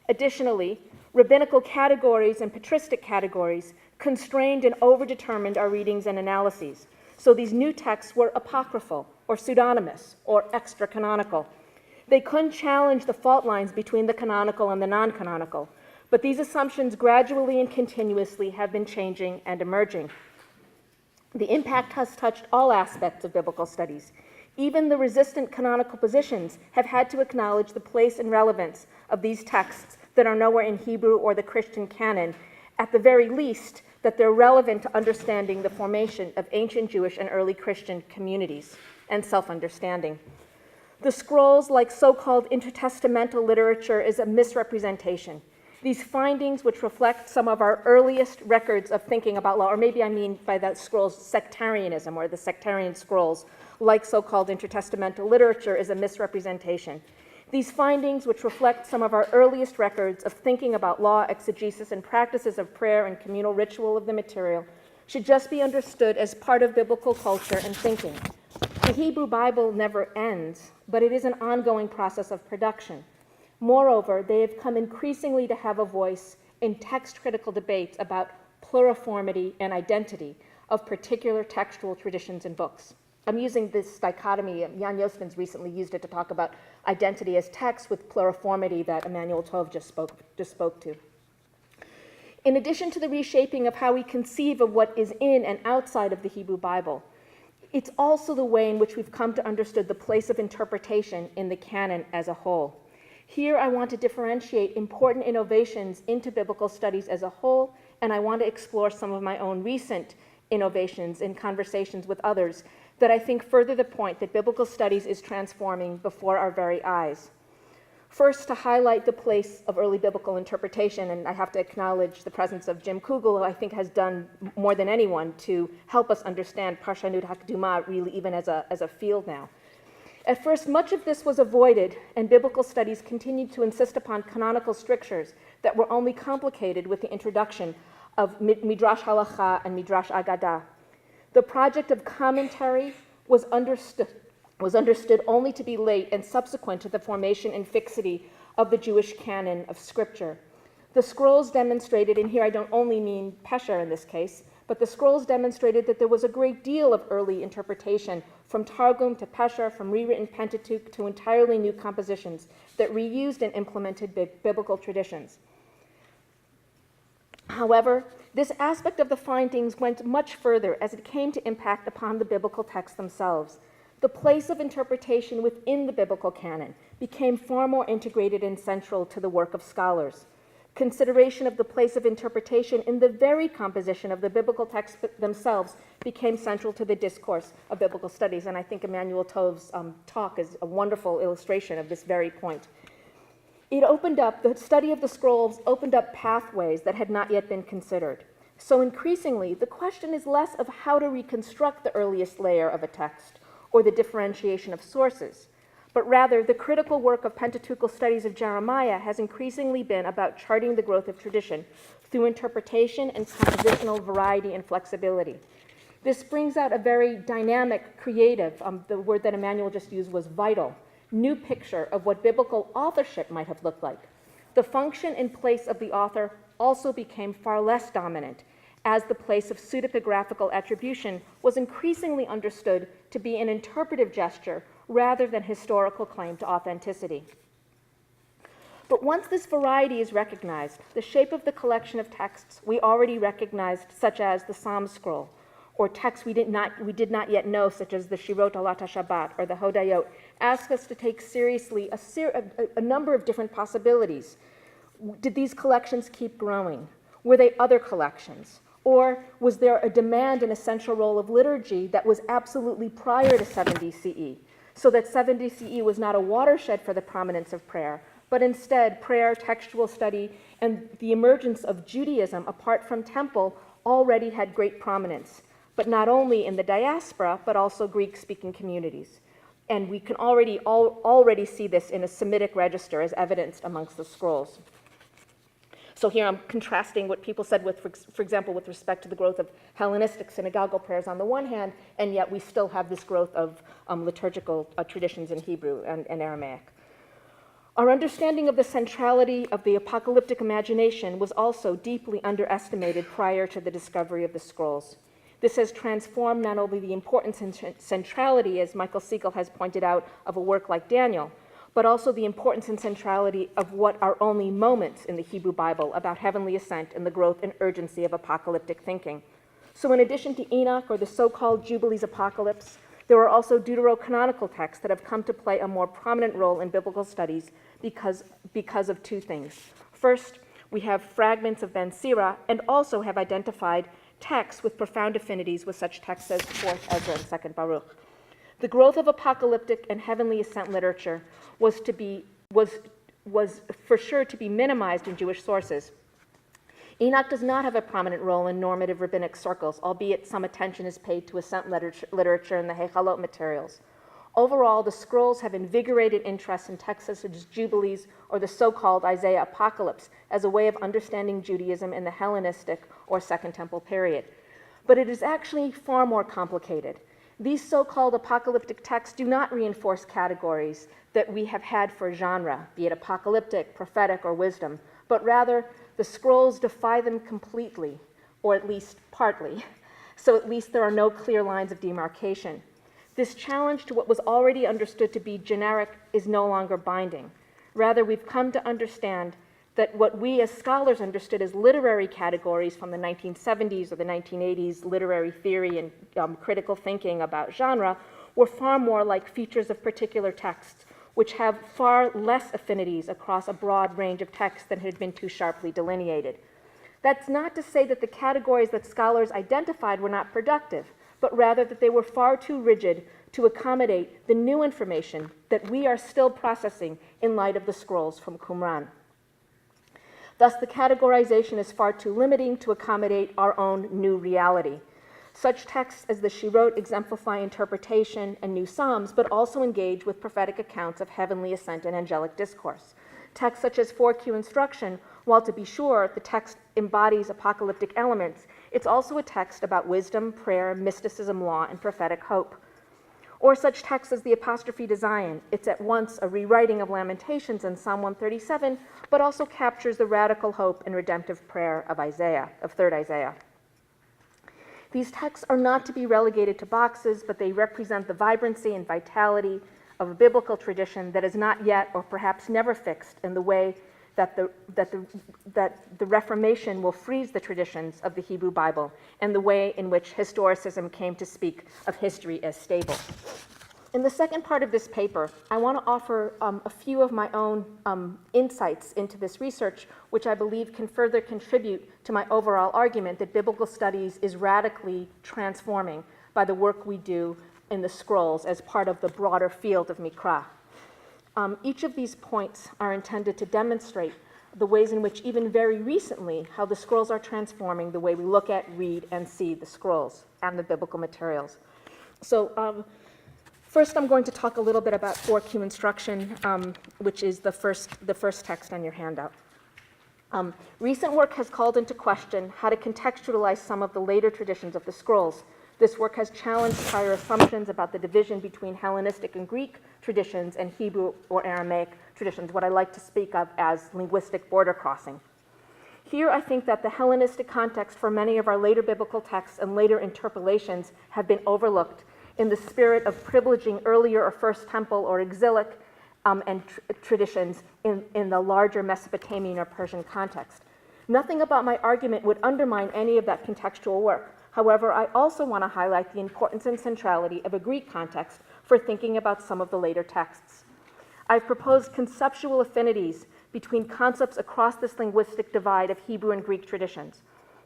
Additionally, rabbinical categories and patristic categories constrained and overdetermined our readings and analyses. So these new texts were apocryphal, or pseudonymous, or extra-canonical. They couldn't challenge the fault lines between the canonical and the non-canonical, but these assumptions gradually and continuously have been changing and emerging. The impact has touched all aspects of biblical studies. Even the resistant canonical positions have had to acknowledge the place and relevance of these texts that are nowhere in Hebrew or the Christian canon, at the very least, that they're relevant to understanding the formation of ancient Jewish and early Christian communities and self-understanding. The scrolls, like so-called intertestamental literature, is a misrepresentation. These findings, which reflect some of our earliest records of thinking about law, or maybe I mean by that scrolls sectarianism, or the sectarian scrolls, like so-called intertestamental literature, is a misrepresentation. These findings, which reflect some of our earliest records of thinking about law, exegesis, and practices of prayer and communal ritual of the material, should just be understood as part of biblical culture and thinking. The Hebrew Bible never ends, but it is an ongoing process of production. Moreover, they have come increasingly to have a voice in text-critical debates about pluriformity and identity of particular textual traditions and books. I'm using this dichotomy. Jan Jostens recently used it to talk about identity as text with pluriformity that Emmanuel Tov just spoke to. In addition to the reshaping of how we conceive of what is in and outside of the Hebrew Bible, it's also the way in which we've come to understand the place of interpretation in the canon as a whole. Here I want to differentiate important innovations into biblical studies as a whole, and I want to explore some of my own recent innovations in conversations with others that I think further the point that biblical studies is transforming before our very eyes. First, to highlight the place of early biblical interpretation, and I have to acknowledge the presence of Jim Kugel, who I think has done more than anyone to help us understand Parshanut Hakdumah really even as a field now. At first, much of this was avoided, and biblical studies continued to insist upon canonical strictures that were only complicated with the introduction of Midrash Halacha and Midrash Agadah. The project of commentary was understood only to be late and subsequent to the formation and fixity of the Jewish canon of Scripture. The scrolls demonstrated, and here I don't only mean Pesher in this case, but the scrolls demonstrated that there was a great deal of early interpretation, from Targum to Pesher, from rewritten Pentateuch to entirely new compositions that reused and implemented biblical traditions. However, this aspect of the findings went much further as it came to impact upon the biblical texts themselves. The place of interpretation within the biblical canon became far more integrated and central to the work of scholars. Consideration of the place of interpretation in the very composition of the biblical texts themselves became central to the discourse of biblical studies, and I think Emmanuel Tov's talk is a wonderful illustration of this very point. The study of the scrolls opened up pathways that had not yet been considered. So increasingly, the question is less of how to reconstruct the earliest layer of a text or the differentiation of sources, but rather the critical work of Pentateuchal studies of Jeremiah has increasingly been about charting the growth of tradition through interpretation and compositional variety and flexibility. This brings out a very dynamic, creative, the word that Emmanuel just used was vital, new picture of what biblical authorship might have looked like. The function and place of the author also became far less dominant, as the place of pseudepigraphical attribution was increasingly understood to be an interpretive gesture rather than historical claim to authenticity. But once this variety is recognized, the shape of the collection of texts we already recognized, such as the Psalm scroll, or texts we did not yet know, such as the Shirot Alat HaShabbat or the Hodayot, ask us to take seriously a number of different possibilities. Did these collections keep growing? Were they other collections? Or was there a demand and essential role of liturgy that was absolutely prior to 70 CE, so that 70 CE was not a watershed for the prominence of prayer, but instead prayer, textual study, and the emergence of Judaism apart from temple already had great prominence, but not only in the diaspora, but also Greek-speaking communities. And we can already see this in a Semitic register as evidenced amongst the scrolls. So here I'm contrasting what people said with, for example, with respect to the growth of Hellenistic synagogal prayers on the one hand, and yet we still have this growth of liturgical traditions in Hebrew and Aramaic. Our understanding of the centrality of the apocalyptic imagination was also deeply underestimated prior to the discovery of the scrolls. This has transformed not only the importance and centrality, as Michael Sigal has pointed out, of a work like Daniel, but also the importance and centrality of what are only moments in the Hebrew Bible about heavenly ascent and the growth and urgency of apocalyptic thinking. So in addition to Enoch or the so-called Jubilees apocalypse, there are also deuterocanonical texts that have come to play a more prominent role in biblical studies because of two things. First, we have fragments of Ben Sira and also have identified texts with profound affinities with such texts as 4th Ezra and 2nd Baruch. The growth of apocalyptic and heavenly ascent literature was for sure to be minimized in Jewish sources. Enoch does not have a prominent role in normative rabbinic circles, albeit some attention is paid to ascent literature in the Hechalot materials. Overall, the scrolls have invigorated interest in texts such as Jubilees or the so-called Isaiah Apocalypse as a way of understanding Judaism in the Hellenistic or Second Temple period. But it is actually far more complicated. These so-called apocalyptic texts do not reinforce categories that we have had for genre, be it apocalyptic, prophetic, or wisdom, but rather the scrolls defy them completely, or at least partly, so at least there are no clear lines of demarcation. This challenge to what was already understood to be generic is no longer binding. Rather, we've come to understand that what we as scholars understood as literary categories from the 1970s or the 1980s, literary theory and critical thinking about genre, were far more like features of particular texts, which have far less affinities across a broad range of texts than had been too sharply delineated. That's not to say that the categories that scholars identified were not productive, but rather that they were far too rigid to accommodate the new information that we are still processing in light of the scrolls from Qumran. Thus, the categorization is far too limiting to accommodate our own new reality. Such texts as the Shirot exemplify interpretation and new psalms, but also engage with prophetic accounts of heavenly ascent and angelic discourse. Texts such as 4Q instruction, while to be sure the text embodies apocalyptic elements, it's also a text about wisdom, prayer, mysticism, law, and prophetic hope. Or such texts as the Apostrophe to Zion. It's at once a rewriting of Lamentations and Psalm 137, but also captures the radical hope and redemptive prayer of Isaiah, of 3rd Isaiah. These texts are not to be relegated to boxes, but they represent the vibrancy and vitality of a biblical tradition that is not yet, or perhaps never fixed in the way that the Reformation will freeze the traditions of the Hebrew Bible, and the way in which historicism came to speak of history as stable. In the second part of this paper, I want to offer a few of my own insights into this research, which I believe can further contribute to my overall argument that biblical studies is radically transforming by the work we do in the scrolls as part of the broader field of Mikra. Each of these points are intended to demonstrate the ways in which, even very recently, how the scrolls are transforming the way we look at, read, and see the scrolls and the biblical materials. So first I'm going to talk a little bit about 4Q instruction, which is the first text on your handout. Recent work has called into question how to contextualize some of the later traditions of the scrolls. This work has challenged prior assumptions about the division between Hellenistic and Greek traditions and Hebrew or Aramaic traditions, what I like to speak of as linguistic border crossing. Here, I think that the Hellenistic context for many of our later biblical texts and later interpolations have been overlooked in the spirit of privileging earlier or First Temple or exilic traditions in the larger Mesopotamian or Persian context. Nothing about my argument would undermine any of that contextual work. However, I also want to highlight the importance and centrality of a Greek context for thinking about some of the later texts. I've proposed conceptual affinities between concepts across this linguistic divide of Hebrew and Greek traditions.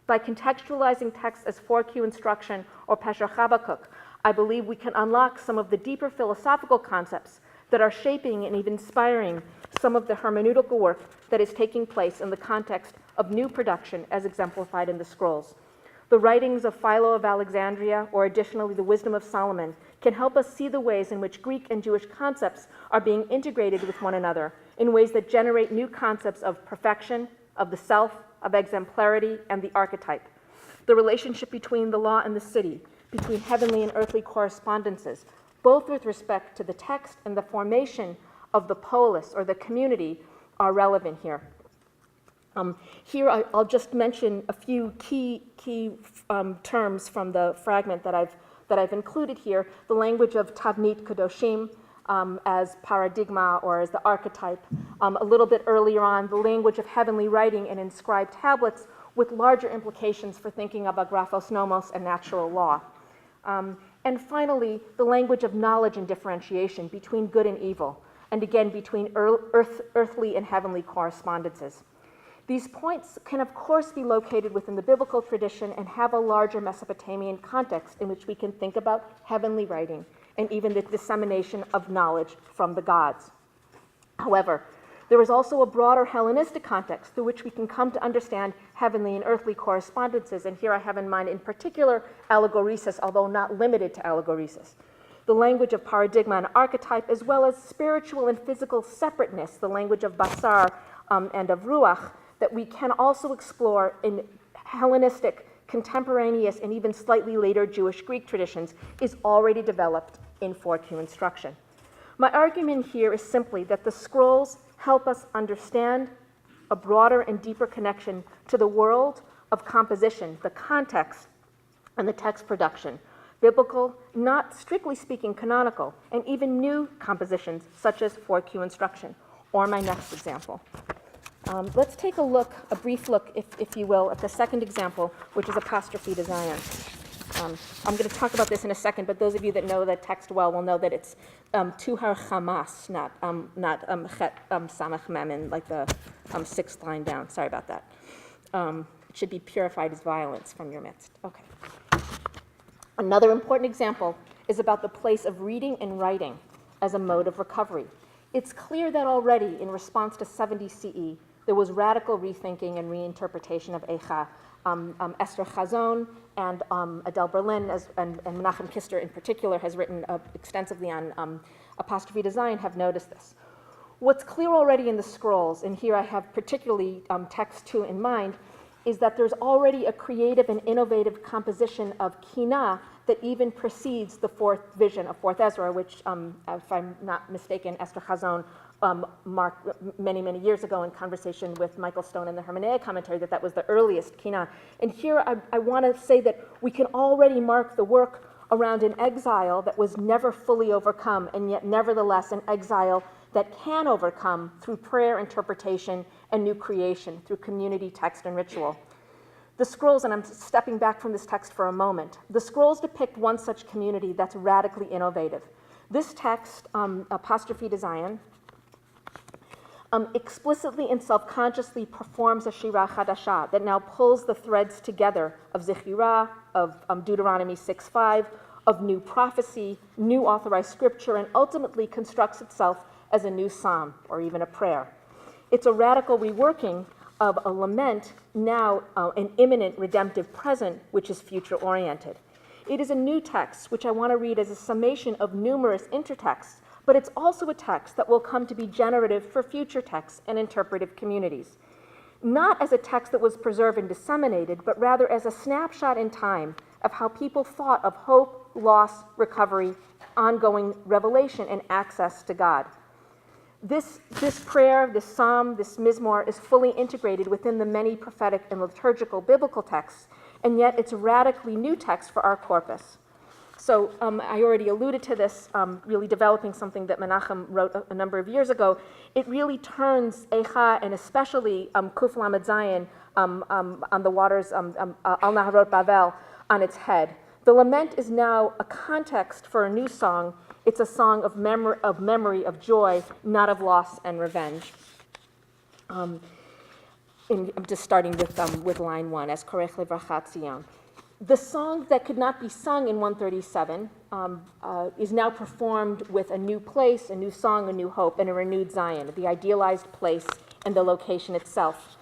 By contextualizing texts as 4Q instruction or Pesher Habakkuk, I believe we can unlock some of the deeper philosophical concepts that are shaping and even inspiring some of the hermeneutical work that is taking place in the context of new production as exemplified in the scrolls. The writings of Philo of Alexandria, or additionally the Wisdom of Solomon, can help us see the ways in which Greek and Jewish concepts are being integrated with one another in ways that generate new concepts of perfection, of the self, of exemplarity, and the archetype. The relationship between the law and the city, between heavenly and earthly correspondences, both with respect to the text and the formation of the polis or the community, are relevant here. Here I'll just mention a few key terms from the fragment that I've included here. The language of Tavnit Kadoshim as paradigma or as the archetype. A little bit earlier on, the language of heavenly writing and inscribed tablets with larger implications for thinking about graphos nomos and natural law. And finally, the language of knowledge and differentiation between good and evil, and again between earthly and heavenly correspondences. These points can, of course, be located within the biblical tradition and have a larger Mesopotamian context in which we can think about heavenly writing and even the dissemination of knowledge from the gods. However, there is also a broader Hellenistic context through which we can come to understand heavenly and earthly correspondences, and here I have in mind in particular allegoresis, although not limited to allegoresis. the language of paradigma and archetype, as well as spiritual and physical separateness, the language of basar and of ruach, that we can also explore in Hellenistic, contemporaneous, and even slightly later Jewish Greek traditions, is already developed in 4Q instruction. My argument here is simply that the scrolls help us understand a broader and deeper connection to the world of composition, the context, and the text production, biblical, not strictly speaking canonical, and even new compositions such as 4Q instruction, or my next example. Let's take a brief look, if you will, at the second example, which is apostrophe to Zion. I'm going to talk about this in a second, but those of you that know the text well will know that it's Tuhar Hamas, not Chet Samach Mem, like the sixth line down. Sorry about that. It should be purified as violence from your midst. Okay. Another important example is about the place of reading and writing as a mode of recovery. It's clear that already in response to 70 CE, there was radical rethinking and reinterpretation of Eicha. Esther Chazon and Adele Berlin and Menachem Kister in particular has written extensively on apostrophe to Zion have noticed this. What's clear already in the scrolls, and here I have particularly text 2 in mind, is that there's already a creative and innovative composition of Kina that even precedes the fourth vision of fourth Ezra, which, if I'm not mistaken, Esther Chazon marked many, many years ago in conversation with Michael Stone in the Hermeneutic commentary that was the earliest Kina. And here I want to say that we can already mark the work around an exile that was never fully overcome, and yet nevertheless an exile that can overcome through prayer, interpretation, and new creation, through community, text, and ritual. The scrolls, and I'm stepping back from this text for a moment, the scrolls depict one such community that's radically innovative. This text, apostrophe to Zion, explicitly and self-consciously performs a Shira Chadasha that now pulls the threads together of Zechirah, of Deuteronomy 6:5, of new prophecy, new authorized scripture, and ultimately constructs itself as a new psalm or even a prayer. It's a radical reworking of a lament, now an imminent redemptive present, which is future-oriented. It is a new text, which I want to read as a summation of numerous intertexts, but it's also a text that will come to be generative for future texts and interpretive communities. Not as a text that was preserved and disseminated, but rather as a snapshot in time of how people thought of hope, loss, recovery, ongoing revelation, and access to God. This prayer, this psalm, this mizmor is fully integrated within the many prophetic and liturgical biblical texts, and yet it's a radically new text for our corpus. So I already alluded to this, really developing something that Menachem wrote a number of years ago. It really turns Eicha, and especially Kuf Lamed Zayin on the waters, Al Naharot Bavel, on its head. The lament is now a context for a new song. It's a song of memory, of joy, not of loss and revenge. I'm just starting with line 1, as Korech Levrachat Zion. The song that could not be sung in 137 is now performed with a new place, a new song, a new hope, and a renewed Zion, the idealized place and the location itself.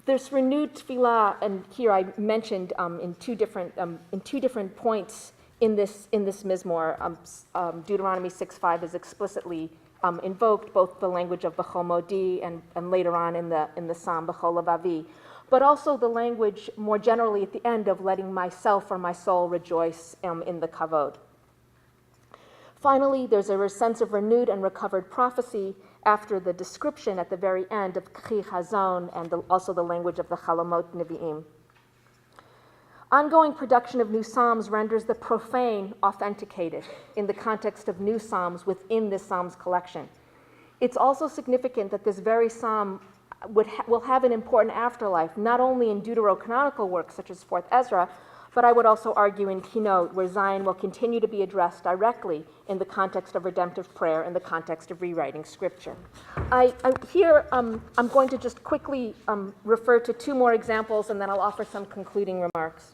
This renewed tefillah, and here I mentioned in two different points in this mizmor, Deuteronomy 6:5 is explicitly invoked, both the language of B'chol Modi and later on in the psalm B'chol Levavi, but also the language more generally at the end of letting myself or my soul rejoice in the kavod. Finally, there's a sense of renewed and recovered prophecy after the description at the very end of K'chi Chazon and also the language of the Chalamot Nevi'im. Ongoing production of new psalms renders the profane authenticated in the context of new psalms within this psalms collection. It's also significant that this very psalm will have an important afterlife, not only in deuterocanonical works such as 4th Ezra, but I would also argue in Kinot, where Zion will continue to be addressed directly in the context of redemptive prayer, in the context of rewriting scripture. Here, I'm going to just quickly refer to two more examples, and then I'll offer some concluding remarks.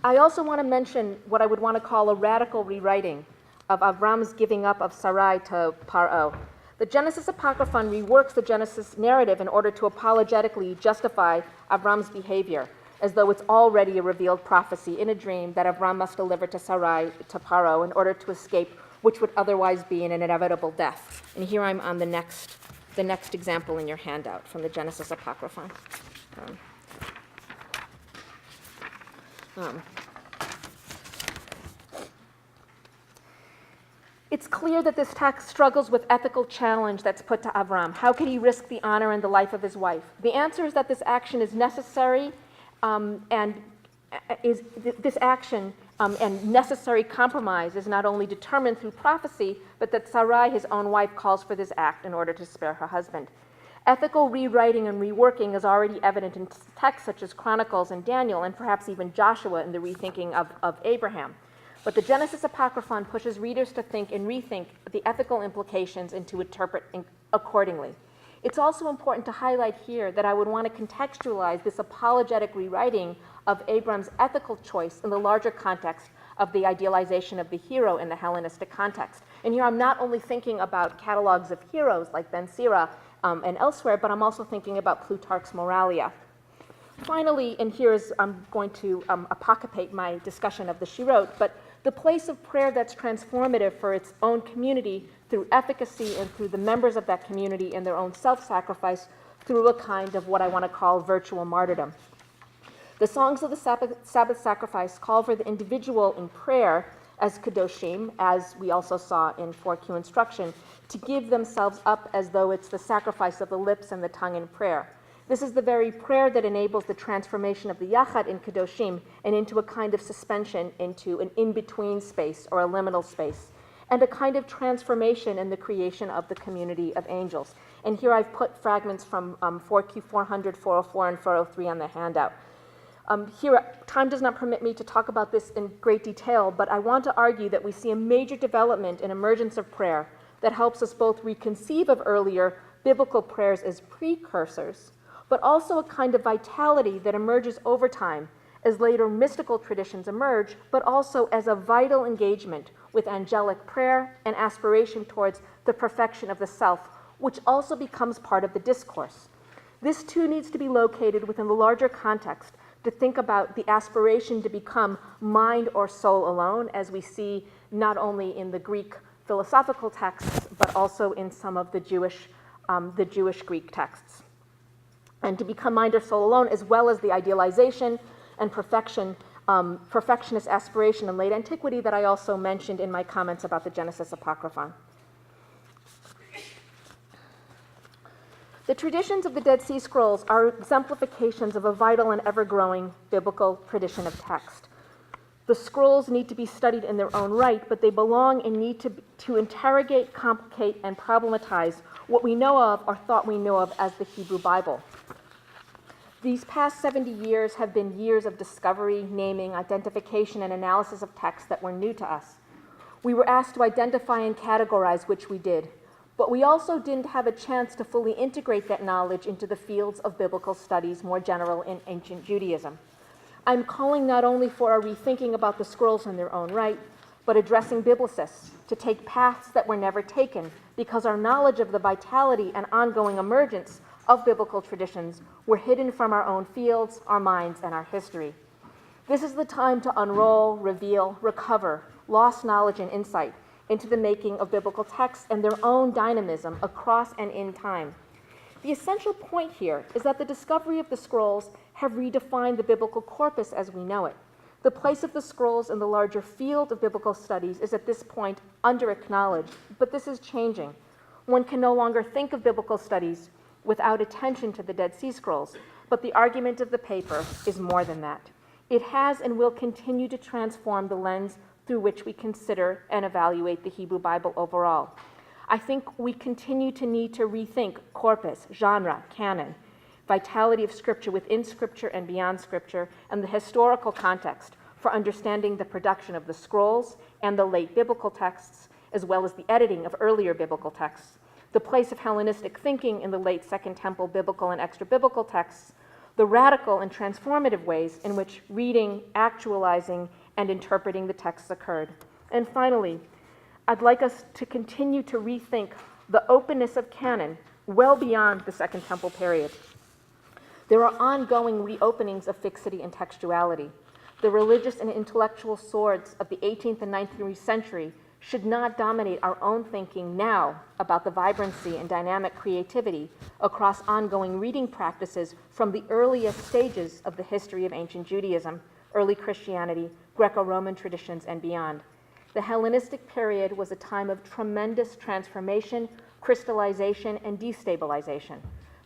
I also want to mention what I would want to call a radical rewriting of Avram's giving up of Sarai to Paro. The Genesis Apocryphon reworks the Genesis narrative in order to apologetically justify Avram's behavior. as though it's already a revealed prophecy in a dream that Avram must deliver to Sarai, to Paro, in order to escape which would otherwise be an inevitable death. And here I'm on the next example in your handout from the Genesis Apocryphal. It's clear that this text struggles with ethical challenge that's put to Avram. How could he risk the honor and the life of his wife? The answer is that this action is necessary, and necessary compromise is not only determined through prophecy, but that Sarai, his own wife, calls for this act in order to spare her husband. Ethical rewriting and reworking is already evident in texts such as Chronicles and Daniel, and perhaps even Joshua in the rethinking of Abraham. But the Genesis Apocryphon pushes readers to think and rethink the ethical implications and to interpret accordingly. It's also important to highlight here that I would want to contextualize this apologetic rewriting of Abram's ethical choice in the larger context of the idealization of the hero in the Hellenistic context. And here I'm not only thinking about catalogs of heroes like Ben Sira and elsewhere, but I'm also thinking about Plutarch's Moralia. Finally, and I'm going to apocophate my discussion of the she wrote, but the place of prayer that's transformative for its own community through efficacy and through the members of that community and their own self-sacrifice through a kind of what I want to call virtual martyrdom. The songs of the Sabbath sacrifice call for the individual in prayer as kadoshim, as we also saw in 4Q instruction, to give themselves up as though it's the sacrifice of the lips and the tongue in prayer. This is the very prayer that enables the transformation of the yachad in kadoshim and into a kind of suspension into an in-between space or a liminal space, and a kind of transformation in the creation of the community of angels. And here I've put fragments from 4Q 400, 404, and 403 on the handout. Here, time does not permit me to talk about this in great detail, but I want to argue that we see a major development and emergence of prayer that helps us both reconceive of earlier biblical prayers as precursors, but also a kind of vitality that emerges over time as later mystical traditions emerge, but also as a vital engagement with angelic prayer and aspiration towards the perfection of the self, which also becomes part of the discourse. This too needs to be located within the larger context to think about the aspiration to become mind or soul alone, as we see not only in the Greek philosophical texts, but also in some of the Jewish Greek texts. And to become mind or soul alone, as well as the idealization and perfectionist aspiration in late antiquity that I also mentioned in my comments about the Genesis Apocryphon. The traditions of the Dead Sea Scrolls are exemplifications of a vital and ever-growing biblical tradition of text. The scrolls need to be studied in their own right, but they belong and need to interrogate, complicate, and problematize what we know of or thought we knew of as the Hebrew Bible. These past 70 years have been years of discovery, naming, identification, and analysis of texts that were new to us. We were asked to identify and categorize, which we did, but we also didn't have a chance to fully integrate that knowledge into the fields of biblical studies more general in ancient Judaism. I'm calling not only for a rethinking about the scrolls in their own right, but addressing biblicists to take paths that were never taken because our knowledge of the vitality and ongoing emergence of biblical traditions were hidden from our own fields, our minds, and our history. This is the time to unroll, reveal, recover lost knowledge and insight into the making of biblical texts and their own dynamism across and in time. The essential point here is that the discovery of the scrolls have redefined the biblical corpus as we know it. The place of the scrolls in the larger field of biblical studies is at this point under-acknowledged, but this is changing. One can no longer think of biblical studies without attention to the Dead Sea Scrolls, but the argument of the paper is more than that. It has and will continue to transform the lens through which we consider and evaluate the Hebrew Bible overall. I think we continue to need to rethink corpus, genre, canon, vitality of Scripture within Scripture and beyond Scripture, and the historical context for understanding the production of the scrolls and the late biblical texts, as well as the editing of earlier biblical texts, the place of Hellenistic thinking in the late Second Temple biblical and extra-biblical texts, the radical and transformative ways in which reading, actualizing, and interpreting the texts occurred. And finally, I'd like us to continue to rethink the openness of canon well beyond the Second Temple period. There are ongoing reopenings of fixity and textuality. The religious and intellectual swords of the 18th and 19th century should not dominate our own thinking now about the vibrancy and dynamic creativity across ongoing reading practices from the earliest stages of the history of ancient Judaism, early Christianity, Greco-Roman traditions, and beyond. The Hellenistic period was a time of tremendous transformation, crystallization, and destabilization.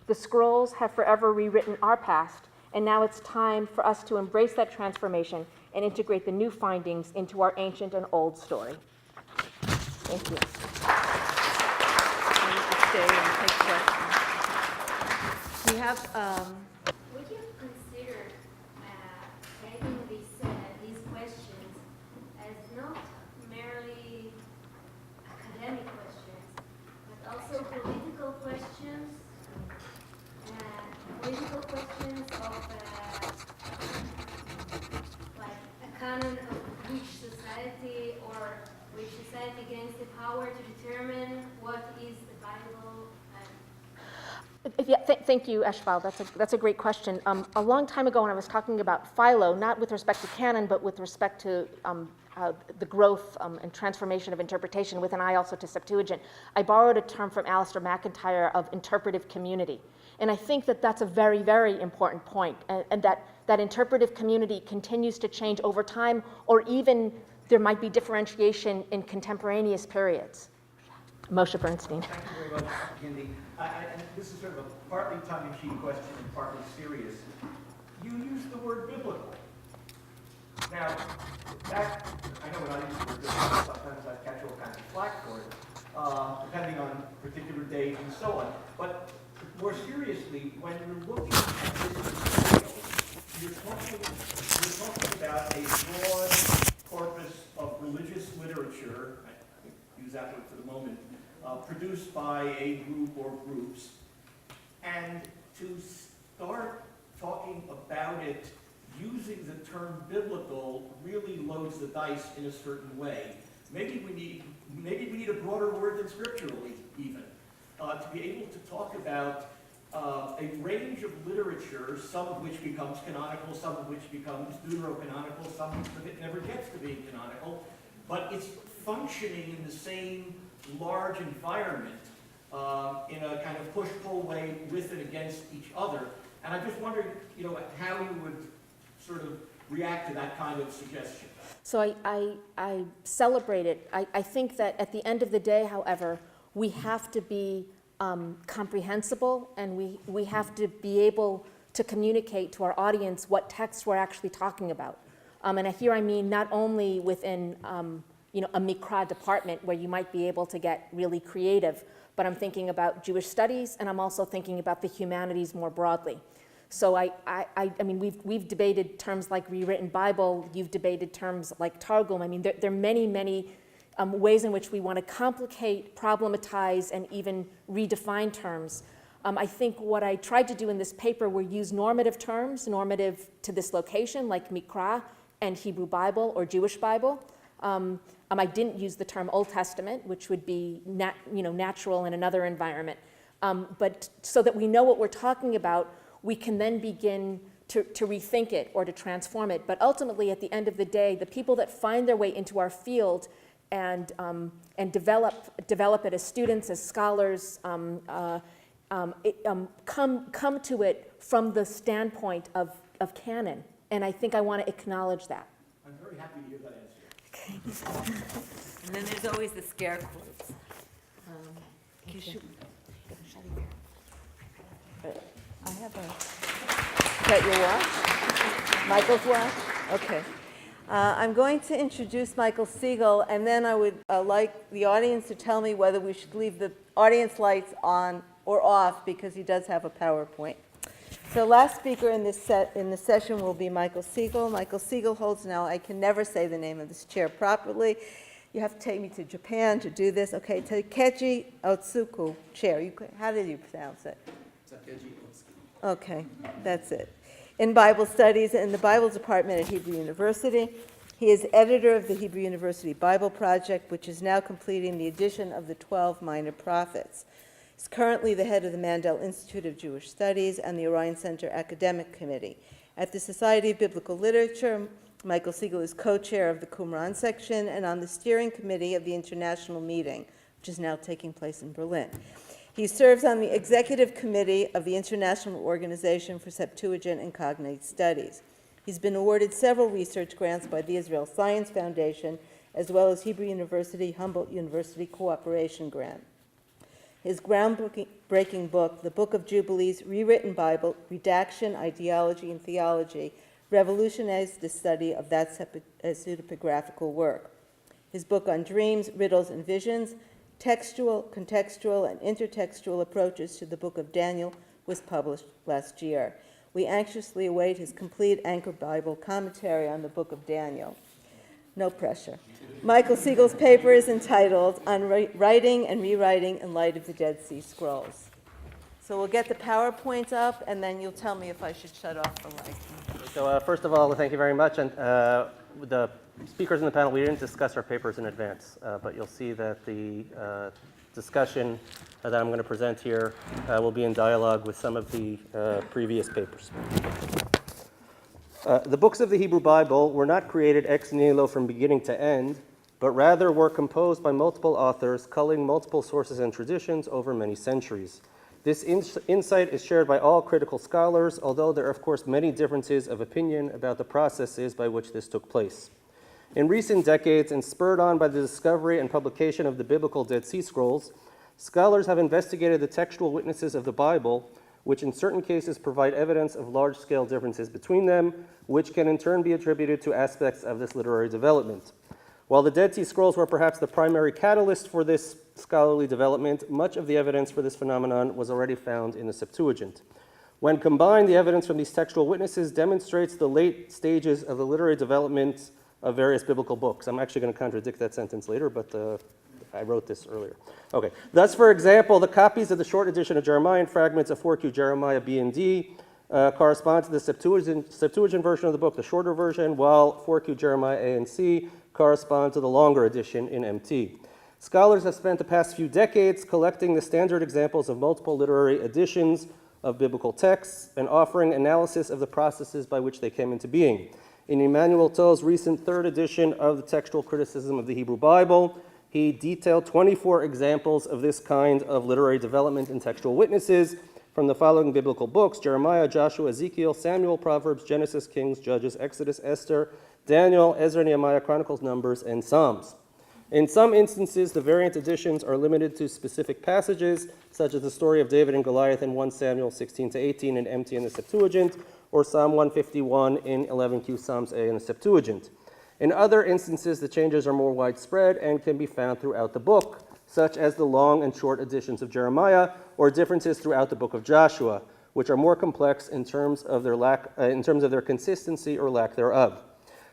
The scrolls have forever rewritten our past, and now it's time for us to embrace that transformation and integrate the new findings into our ancient and old story. Thank you. We have, Would you consider taking these questions as not merely academic questions, but also political questions of like a canon of which society or which society gains the power to determine what is the Bible? Thank you, Eshval. That's a great question. A long time ago, when I was talking about Philo, not with respect to canon, but with respect to the growth and transformation of interpretation, with an eye also to Septuagint, I borrowed a term from Alistair McIntyre of interpretive community. And I think that that's a very, very important point, and that interpretive community continues to change over time, or even there might be differentiation in contemporaneous periods. Moshe Bernstein. Thank you very much, Hindy. And this is sort of a partly tongue-in-cheek question and partly serious. You use the word biblical. Now, that, I know when I use the word biblical, sometimes I catch all kinds of flack for it, depending on particular days and so on. But more seriously, when you're looking at this, you're talking about a broad corpus of religious literature, I use that word for the moment, produced by a group or groups, and to start talking about it using the term biblical really loads the dice in a certain way. Maybe we need a broader word than scripturally, even, to be able to talk about a range of literature, some of which becomes canonical, some of which becomes deuterocanonical, some of it never gets to being canonical, but it's functioning in the same large environment in a kind of push-pull way with and against each other. And I'm just wondering, how you would sort of react to that kind of suggestion. So I celebrate it. I think that at the end of the day, however, we have to be comprehensible, and we have to be able to communicate to our audience what text we're actually talking about. And here I mean not only within a Mikra department where you might be able to get really creative, but I'm thinking about Jewish studies, and I'm also thinking about the humanities more broadly. So I mean, we've debated terms like rewritten Bible. You've debated terms like Targum. I mean, there are many, many ways in which we want to complicate, problematize, and even redefine terms. I think what I tried to do in this paper were use normative terms, normative to this location, like Mikra and Hebrew Bible or Jewish Bible. I didn't use the term Old Testament, which would be natural in another environment. But so that we know what we're talking about, we can then begin to rethink it or to transform it. But ultimately, at the end of the day, the people that find their way into our field and develop it as students, as scholars, come to it from the standpoint of canon. And I think I want to acknowledge that. I'm very happy to hear that answer. okay. And then there's always the scare quotes. I have a... Is that your watch? Michael's watch? Okay. I'm going to introduce Michael Sigal, and then I would like the audience to tell me whether we should leave the audience lights on or off, because he does have a PowerPoint. So last speaker in the session will be Michael Sigal. Michael Sigal holds now, I can never say the name of this chair properly. You have to take me to Japan to do this. Okay, Takeji Otsuku chair. How did you pronounce it? Okay, that's it. In Bible studies in the Bible department at Hebrew University. He is editor of the Hebrew University Bible Project, which is now completing the edition of the 12 Minor Prophets. He's currently the head of the Mandel Institute of Jewish Studies and the Orion Center Academic Committee. At the Society of Biblical Literature, Michael Sigal is co-chair of the Qumran section and on the steering committee of the international meeting, which is now taking place in Berlin. He serves on the executive committee of the International Organization for Septuagint and Cognate Studies. He's been awarded several research grants by the Israel Science Foundation, as well as Hebrew University, Humboldt University Cooperation Grant. His groundbreaking book, The Book of Jubilees, Rewritten Bible, Redaction, Ideology, and Theology, revolutionized the study of that pseudepigraphical work. His book on dreams, riddles, and visions, Textual, Contextual, and Intertextual Approaches to the Book of Daniel, was published last year. We anxiously await his complete Anchor Bible commentary on the Book of Daniel. No pressure. Michael Siegel's paper is entitled On Writing and Rewriting in Light of the Dead Sea Scrolls. So we'll get the PowerPoint up, and then you'll tell me if I should shut off the light. So first of all, thank you very much. And the speakers in the panel, we didn't discuss our papers in advance, but you'll see that the discussion that I'm going to present here will be in dialogue with some of the previous papers. The books of the Hebrew Bible were not created ex nihilo from beginning to end, but rather were composed by multiple authors, culling multiple sources and traditions over many centuries. This insight is shared by all critical scholars, although there are, of course, many differences of opinion about the processes by which this took place. In recent decades, and spurred on by the discovery and publication of the biblical Dead Sea Scrolls, scholars have investigated the textual witnesses of the Bible, which in certain cases provide evidence of large-scale differences between them, which can in turn be attributed to aspects of this literary development. While the Dead Sea Scrolls were perhaps the primary catalyst for this scholarly development, much of the evidence for this phenomenon was already found in the Septuagint. When combined, the evidence from these textual witnesses demonstrates the late stages of the literary development of various biblical books. I'm actually going to contradict that sentence later, but I wrote this earlier. Okay. Thus, for example, the copies of the short edition of Jeremiah and fragments of 4Q Jeremiah B and D correspond to the Septuagint version of the book, the shorter version, while 4Q Jeremiah A and C correspond to the longer edition in MT. Scholars have spent the past few decades collecting the standard examples of multiple literary editions of biblical texts and offering analysis of the processes by which they came into being. In Emmanuel To's recent third edition of the Textual Criticism of the Hebrew Bible, he detailed 24 examples of this kind of literary development and textual witnesses from the following biblical books: Jeremiah, Joshua, Ezekiel, Samuel, Proverbs, Genesis, Kings, Judges, Exodus, Esther, Daniel, Ezra, Nehemiah, Chronicles, Numbers, and Psalms. In some instances, the variant editions are limited to specific passages, such as the story of David and Goliath in 1 Samuel 16-18 in MT in the Septuagint, or Psalm 151 in 11Q Psalms A in the Septuagint. In other instances, the changes are more widespread and can be found throughout the book, such as the long and short editions of Jeremiah, or differences throughout the book of Joshua, which are more complex in terms of their consistency or lack thereof.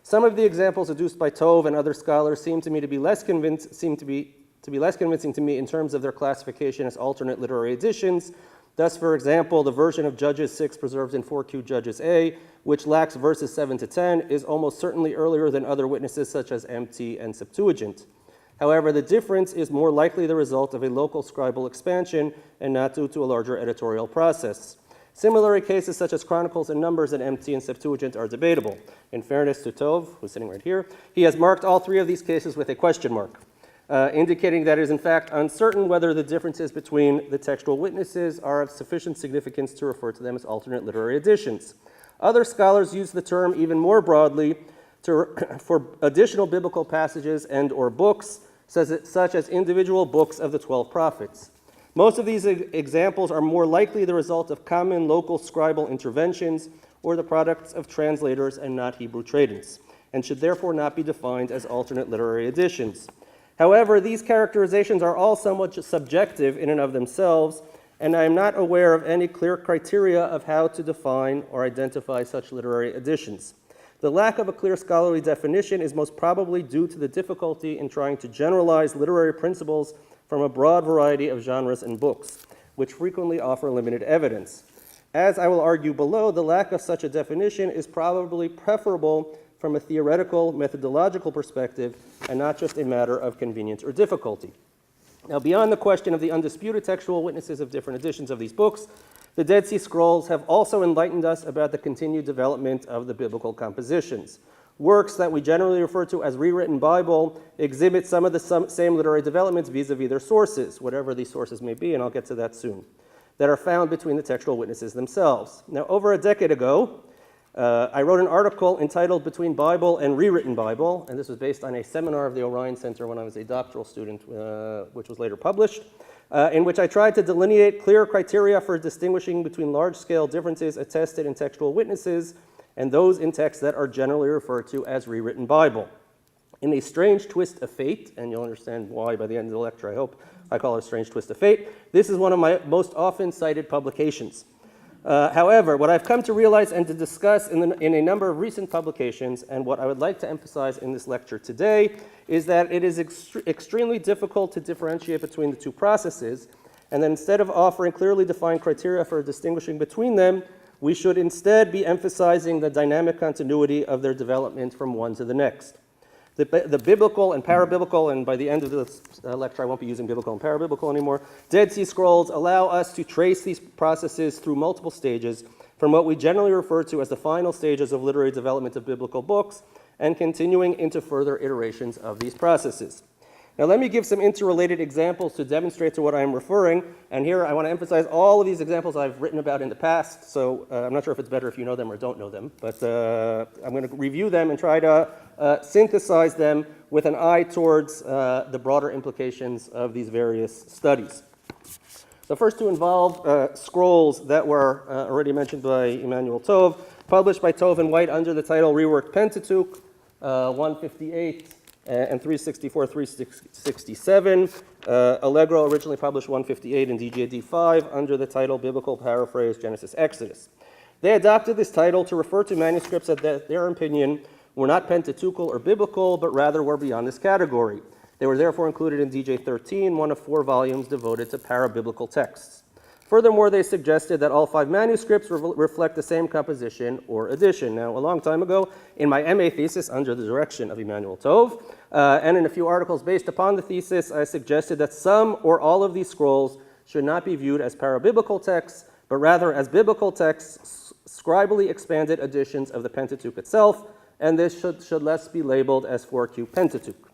Some of the examples adduced by Tov and other scholars seem to be less convincing to me in terms of their classification as alternate literary editions. Thus, for example, the version of Judges 6 preserved in 4Q Judges A, which lacks verses 7 to 10, is almost certainly earlier than other witnesses such as MT and Septuagint. However, the difference is more likely the result of a local scribal expansion and not due to a larger editorial process. Similar cases such as Chronicles and Numbers in MT and Septuagint are debatable. In fairness to Tov, who's sitting right here, he has marked all three of these cases with a question mark, indicating that it is in fact uncertain whether the differences between the textual witnesses are of sufficient significance to refer to them as alternate literary editions. Other scholars use the term even more broadly for additional biblical passages and or books, such as individual books of the 12 prophets. Most of these examples are more likely the result of common local scribal interventions or the products of translators and not Hebrew tradents, and should therefore not be defined as alternate literary editions. However, these characterizations are all somewhat subjective in and of themselves, and I am not aware of any clear criteria of how to define or identify such literary editions. The lack of a clear scholarly definition is most probably due to the difficulty in trying to generalize literary principles from a broad variety of genres and books, which frequently offer limited evidence. As I will argue below, the lack of such a definition is probably preferable from a theoretical, methodological perspective, and not just a matter of convenience or difficulty. Now, beyond the question of the undisputed textual witnesses of different editions of these books, the Dead Sea Scrolls have also enlightened us about the continued development of the biblical compositions. Works that we generally refer to as rewritten Bible exhibit some of the same literary developments vis-a-vis their sources, whatever these sources may be, and I'll get to that soon, that are found between the textual witnesses themselves. Now, over a decade ago, I wrote an article entitled Between Bible and Rewritten Bible, and this was based on a seminar of the Orion Center when I was a doctoral student, which was later published, in which I tried to delineate clear criteria for distinguishing between large-scale differences attested in textual witnesses and those in texts that are generally referred to as rewritten Bible. In a strange twist of fate, and you'll understand why by the end of the lecture, I hope, I call it a strange twist of fate, this is one of my most often cited publications. However, what I've come to realize and to discuss in a number of recent publications, and what I would like to emphasize in this lecture today, is that it is extremely difficult to differentiate between the two processes, and that instead of offering clearly defined criteria for distinguishing between them, we should instead be emphasizing the dynamic continuity of their development from one to the next. The biblical and parabiblical, and by the end of this lecture I won't be using biblical and parabiblical anymore, Dead Sea Scrolls allow us to trace these processes through multiple stages from what we generally refer to as the final stages of literary development of biblical books and continuing into further iterations of these processes. Now let me give some interrelated examples to demonstrate to what I am referring, and here I want to emphasize all of these examples I've written about in the past, so I'm not sure if it's better if you know them or don't know them, but I'm going to review them and try to synthesize them with an eye towards the broader implications of these various studies. The first two involve scrolls that were already mentioned by Emmanuel Tov, published by Tov and White under the title Reworked Pentateuch, 158 and 364, 367. Allegro originally published 158 and DJD 5 under the title Biblical Paraphrase Genesis Exodus. They adopted this title to refer to manuscripts that, their opinion, were not Pentateuchal or biblical, but rather were beyond this category. They were therefore included in DJ 13, one of 4 volumes devoted to parabiblical texts. Furthermore, they suggested that all 5 manuscripts reflect the same composition or edition. Now, a long time ago, in my MA thesis under the direction of Emmanuel Tov, and in a few articles based upon the thesis, I suggested that some or all of these scrolls should not be viewed as parabiblical texts, but rather as biblical texts, scribally expanded editions of the Pentateuch itself, and this should less be labeled as 4Q Pentateuch.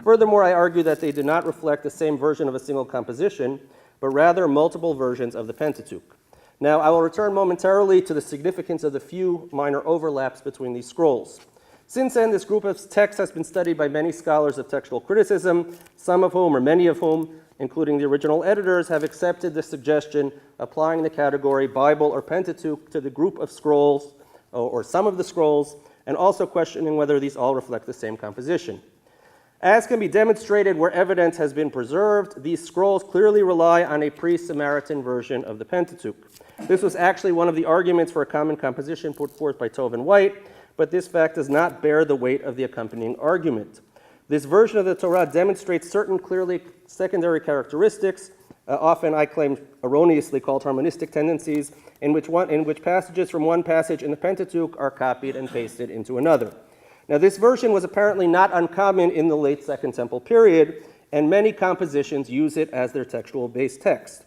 Furthermore, I argue that they do not reflect the same version of a single composition, but rather multiple versions of the Pentateuch. Now, I will return momentarily to the significance of the few minor overlaps between these scrolls. Since then, this group of texts has been studied by many scholars of textual criticism, some of whom, or many of whom, including the original editors, have accepted the suggestion applying the category Bible or Pentateuch to the group of scrolls, or some of the scrolls, and also questioning whether these all reflect the same composition. As can be demonstrated where evidence has been preserved, these scrolls clearly rely on a pre-Samaritan version of the Pentateuch. This was actually one of the arguments for a common composition put forth by Tov and White, but this fact does not bear the weight of the accompanying argument. This version of the Torah demonstrates certain clearly secondary characteristics, often I claim erroneously called harmonistic tendencies, in which passages from one passage in the Pentateuch are copied and pasted into another. Now, this version was apparently not uncommon in the late Second Temple period, and many compositions use it as their textual base text.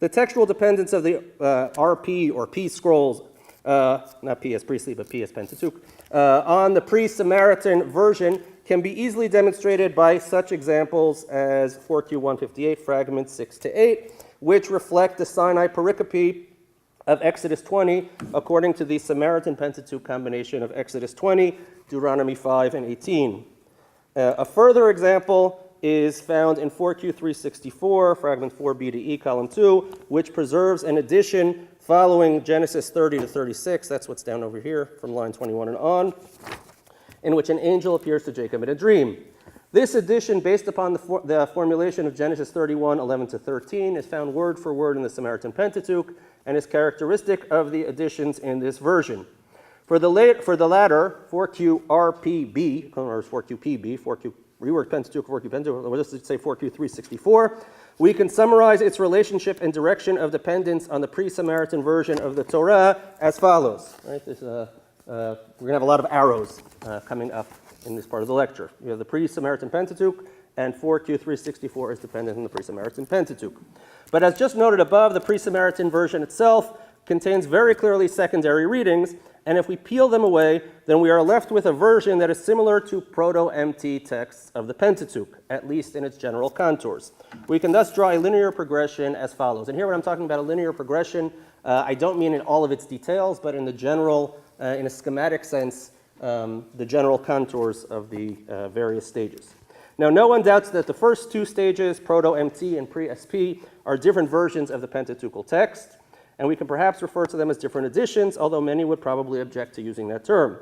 The textual dependence of the RP or P scrolls, not P as priestly, but P as Pentateuch, on the pre-Samaritan version can be easily demonstrated by such examples as 4Q 158, fragments 6 to 8, which reflect the Sinai pericope of Exodus 20, according to the Samaritan Pentateuch combination of Exodus 20, Deuteronomy 5, and 18. A further example is found in 4Q 364, fragment 4b to e, column 2, which preserves an addition following Genesis 30 to 36, that's what's down over here from line 21 and on, in which an angel appears to Jacob in a dream. This addition, based upon the formulation of Genesis 31, 11 to 13, is found word for word in the Samaritan Pentateuch and is characteristic of the additions in this version. For the latter, 4Q RPB, or 4Q PB, 4Q Reworked Pentateuch, 4Q Pentateuch, or let's say 4Q 364, we can summarize its relationship and direction of dependence on the pre-Samaritan version of the Torah as follows. Right? We're going to have a lot of arrows coming up in this part of the lecture. You have the pre-Samaritan Pentateuch and 4Q364 is dependent on the Pre-Samaritan Pentateuch. But as just noted above, the Pre-Samaritan version itself contains very clearly secondary readings, and if we peel them away, then we are left with a version that is similar to Proto-MT texts of the Pentateuch, at least in its general contours. We can thus draw a linear progression as follows. And here when I'm talking about a linear progression, I don't mean in all of its details, but in the general, in a schematic sense, the general contours of the various stages. Now, no one doubts that the first two stages, Proto-MT and Pre-SP, are different versions of the Pentateuchal text, and we can perhaps refer to them as different editions, although many would probably object to using that term.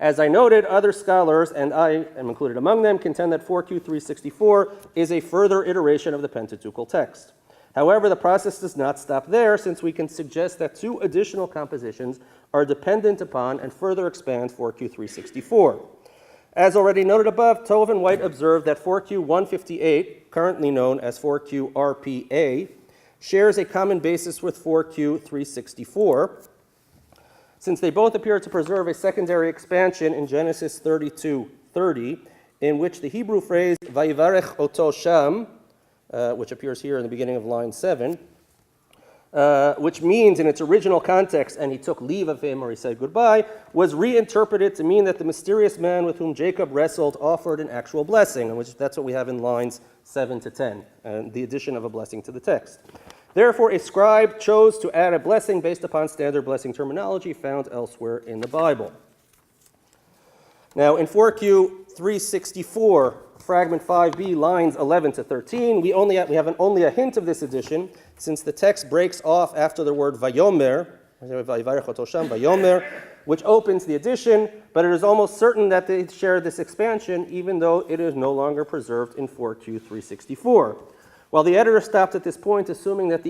As I noted, other scholars, and I am included among them, contend that 4Q364 is a further iteration of the Pentateuchal text. However, the process does not stop there, since we can suggest that two additional compositions are dependent upon and further expand 4Q364. As already noted above, Tove and White observed that 4Q158, currently known as 4Q-RPA, shares a common basis with 4Q364, since they both appear to preserve a secondary expansion in Genesis 32:30, in which the Hebrew phrase "Vayivarech oto sham," which appears here in the beginning of line 7, which means in its original context, and he took leave of him or he said goodbye, was reinterpreted to mean that the mysterious man with whom Jacob wrestled offered an actual blessing, and that's what we have in lines 7 to 10, and the addition of a blessing to the text. Therefore, a scribe chose to add a blessing based upon standard blessing terminology found elsewhere in the Bible. Now, in 4Q364, fragment 5b, lines 11 to 13, we have only a hint of this addition, since the text breaks off after the word vayomer, which opens the addition, but it is almost certain that they share this expansion, even though it is no longer preserved in 4Q364. While the editor stopped at this point, assuming that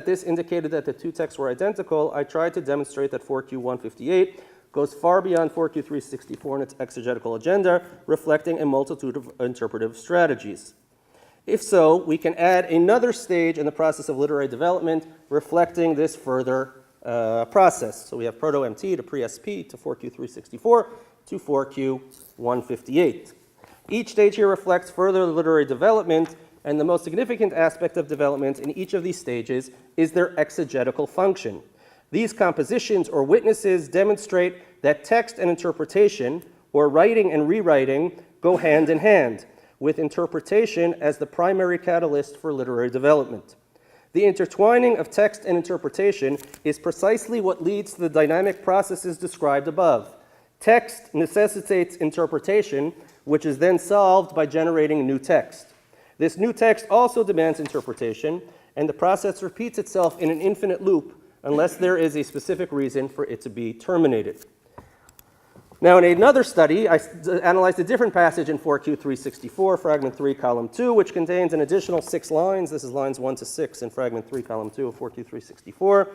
this indicated that the two texts were identical, I tried to demonstrate that 4Q158 goes far beyond 4Q364 in its exegetical agenda, reflecting a multitude of interpretive strategies. If so, we can add another stage in the process of literary development reflecting this further process. So we have Proto-MT to Pre-SP to 4Q364 to 4Q158. Each stage here reflects further literary development, and the most significant aspect of development in each of these stages is their exegetical function. These compositions or witnesses demonstrate that text and interpretation, or writing and rewriting, go hand in hand, with interpretation as the primary catalyst for literary development. The intertwining of text and interpretation is precisely what leads to the dynamic processes described above. Text necessitates interpretation, which is then solved by generating new text. This new text also demands interpretation, and the process repeats itself in an infinite loop unless there is a specific reason for it to be terminated. Now, in another study, I analyzed a different passage in 4Q364, fragment 3, column 2, which contains an additional 6 lines. This is lines 1 to 6 in fragment 3, column 2 of 4Q364,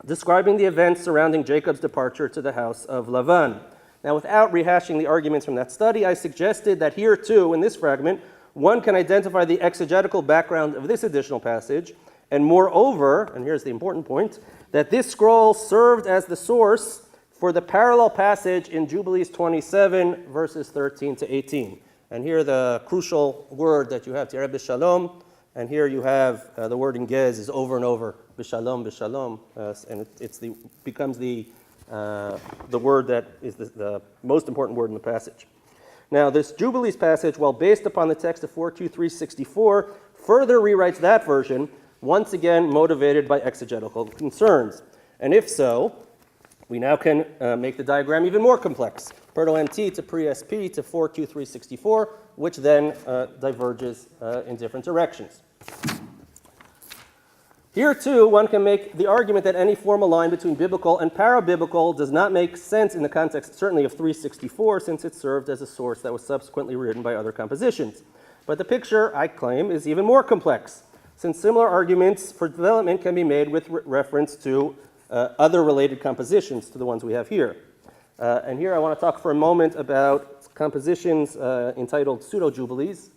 describing the events surrounding Jacob's departure to the house of Lavan. Now, without rehashing the arguments from that study, I suggested that here, too, in this fragment, one can identify the exegetical background of this additional passage, and moreover, and here's the important point, that this scroll served as the source for the parallel passage in Jubilees 27, verses 13 to 18. And here the crucial word that you have, Tireh b'shalom, and here you have the word in Gez is over and over, b'shalom, b'shalom, and becomes the word that is the most important word in the passage. Now, this Jubilees passage, while based upon the text of 4Q364, further rewrites that version, once again motivated by exegetical concerns. And if so, we now can make the diagram even more complex. Proto-MT to Pre-SP to 4Q364, which then diverges in different directions. Here, too, one can make the argument that any formal line between biblical and parabiblical does not make sense in the context, certainly of 364, since it served as a source that was subsequently written by other compositions. But the picture, I claim, is even more complex, since similar arguments for development can be made with reference to other related compositions to the ones we have here. And here I want to talk for a moment about compositions entitled pseudo-jubilees,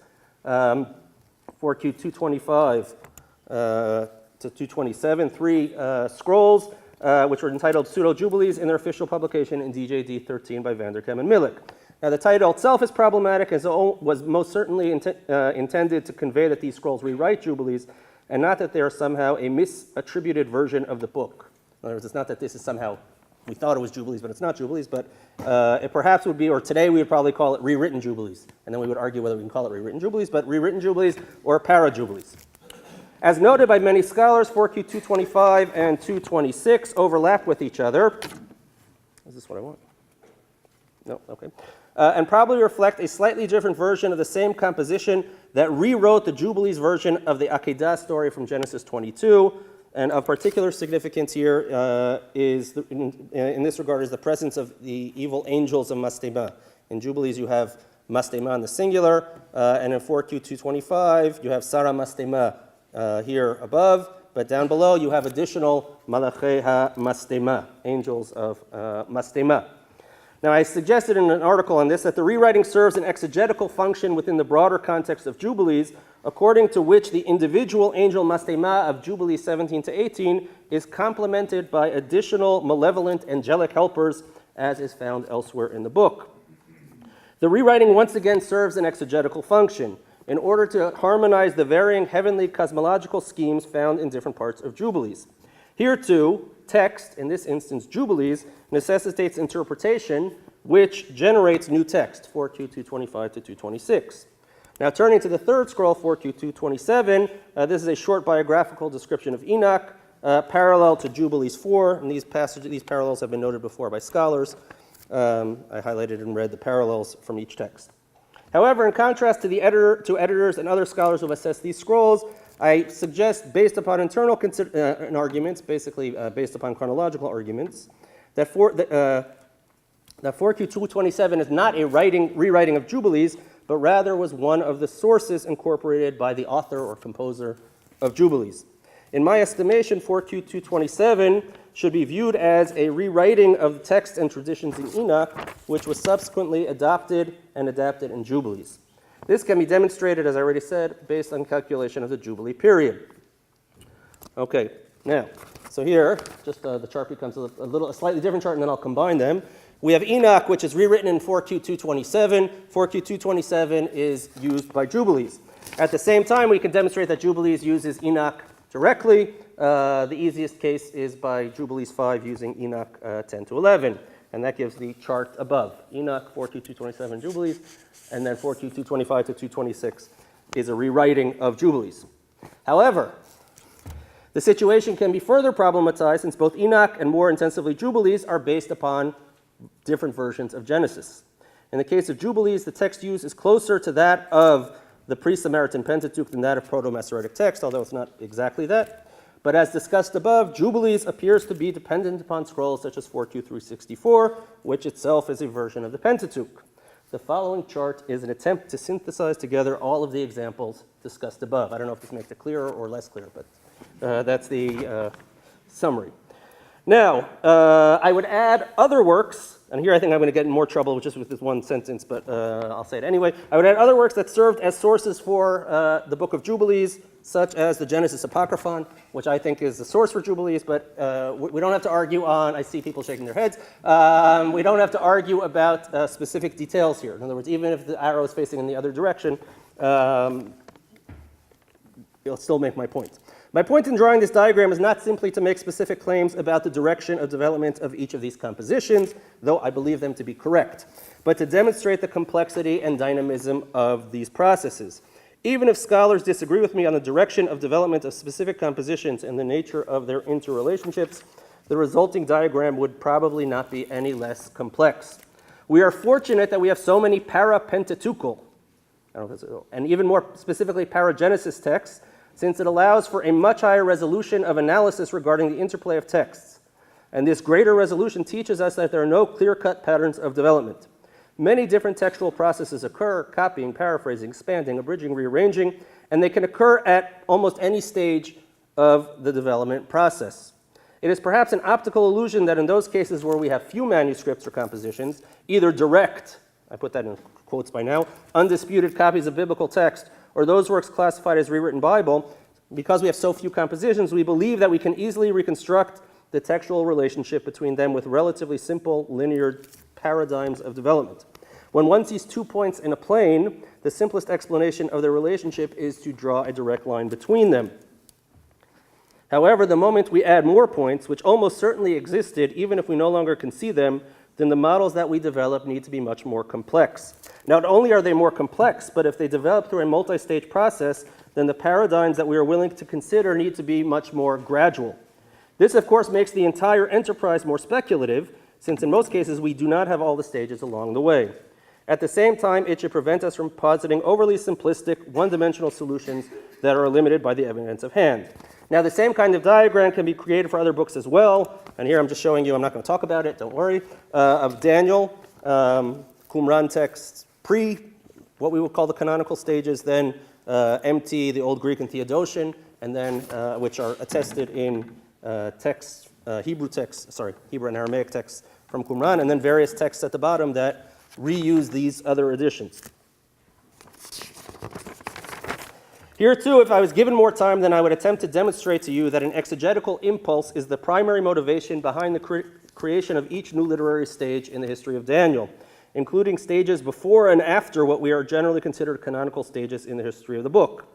4Q225 to 227, 3 scrolls, which were entitled pseudo-jubilees in their official publication in DJD 13 by Vanderkem and Milik. Now, the title itself is problematic as it was most certainly intended to convey that these scrolls rewrite Jubilees, and not that they are somehow a misattributed version of the book. In other words, it's not that this is somehow, we thought it was Jubilees, but it's not Jubilees, but it perhaps would be, or today we would probably call it rewritten Jubilees, and then we would argue whether we can call it rewritten Jubilees, but rewritten Jubilees or para-Jubilees. As noted by many scholars, 4Q 225 and 226 overlap with each other. Is this what I want? No, okay. And probably reflect a slightly different version of the same composition that rewrote the Jubilees version of the Akedah story from Genesis 22. And of particular significance here in this regard is the presence of the evil angels of Mastema. In Jubilees you have Mastema in the singular, and in 4Q 225 you have Sarah Mastema here above, but down below you have additional Malachei HaMastema, angels of Mastema. Now, I suggested in an article on this that the rewriting serves an exegetical function within the broader context of Jubilees, according to which the individual angel Mastema of Jubilees 17 to 18 is complemented by additional malevolent angelic helpers, as is found elsewhere in the book. The rewriting once again serves an exegetical function in order to harmonize the varying heavenly cosmological schemes found in different parts of Jubilees. Here too, text, in this instance Jubilees, necessitates interpretation, which generates new text, 4Q 225 to 226. Now turning to the third scroll, 4Q 227, this is a short biographical description of Enoch, parallel to Jubilees 4, and these parallels have been noted before by scholars. I highlighted and read the parallels from each text. However, in contrast to editors and other scholars who have assessed these scrolls, I suggest, based upon internal arguments, basically based upon chronological arguments, that 4Q 227 is not a rewriting of Jubilees, but rather was one of the sources incorporated by the author or composer of Jubilees. In my estimation, 4Q 227 should be viewed as a rewriting of the text and traditions in Enoch, which was subsequently adopted and adapted in Jubilees. This can be demonstrated, as I already said, based on calculation of the Jubilee period. Okay, now, so here, just the chart becomes a slightly different chart, and then I'll combine them. We have Enoch, which is rewritten in 4Q 227. 4Q 227 is used by Jubilees. At the same time, we can demonstrate that Jubilees uses Enoch directly. The easiest case is by Jubilees 5 using Enoch 10 to 11. And that gives the chart above. Enoch, 4Q 227 Jubilees, and then 4Q 225 to 226 is a rewriting of Jubilees. However, the situation can be further problematized since both Enoch and more intensively Jubilees are based upon different versions of Genesis. In the case of Jubilees, the text used is closer to that of the pre-Samaritan Pentateuch than that of Proto-Masoretic text, although it's not exactly that. But as discussed above, Jubilees appears to be dependent upon scrolls such as 4Q 364, which itself is a version of the Pentateuch. The following chart is an attempt to synthesize together all of the examples discussed above. I don't know if this makes it clearer or less clear, but that's the summary. Now, I would add other works, and here I think I'm going to get in more trouble just with this one sentence, but I'll say it anyway. I would add other works that served as sources for the Book of Jubilees, such as the Genesis Apocryphon, which I think is the source for Jubilees, but we don't have to argue on, I see people shaking their heads, we don't have to argue about specific details here. In other words, even if the arrow is facing in the other direction, it'll still make my point. My point in drawing this diagram is not simply to make specific claims about the direction of development of each of these compositions, though I believe them to be correct, but to demonstrate the complexity and dynamism of these processes. Even if scholars disagree with me on the direction of development of specific compositions and the nature of their interrelationships, the resulting diagram would probably not be any less complex. We are fortunate that we have so many para-pentateuchal, and even more specifically para-Genesis texts, since it allows for a much higher resolution of analysis regarding the interplay of texts. And this greater resolution teaches us that there are no clear-cut patterns of development. Many different textual processes occur: copying, paraphrasing, expanding, abridging, rearranging, and they can occur at almost any stage of the development process. It is perhaps an optical illusion that in those cases where we have few manuscripts or compositions, either direct, I put that in quotes by now, undisputed copies of biblical text, or those works classified as rewritten Bible, because we have so few compositions, we believe that we can easily reconstruct the textual relationship between them with relatively simple linear paradigms of development. When one sees 2 points in a plane, the simplest explanation of their relationship is to draw a direct line between them. However, the moment we add more points, which almost certainly existed even if we no longer can see them, then the models that we develop need to be much more complex. Not only are they more complex, but if they develop through a multi-stage process, then the paradigms that we are willing to consider need to be much more gradual. This, of course, makes the entire enterprise more speculative, since in most cases we do not have all the stages along the way. At the same time, it should prevent us from positing overly simplistic, one-dimensional solutions that are limited by the evidence of hand. Now, the same kind of diagram can be created for other books as well, and here I'm just showing you, I'm not going to talk about it, don't worry, of Daniel, Qumran texts what we would call the canonical stages, then MT, the Old Greek and Theodosian, and then which are attested in Hebrew and Aramaic texts from Qumran, and then various texts at the bottom that reuse these other editions. Here too, if I was given more time, then I would attempt to demonstrate to you that an exegetical impulse is the primary motivation behind the creation of each new literary stage in the history of Daniel, including stages before and after what we are generally considered canonical stages in the history of the book.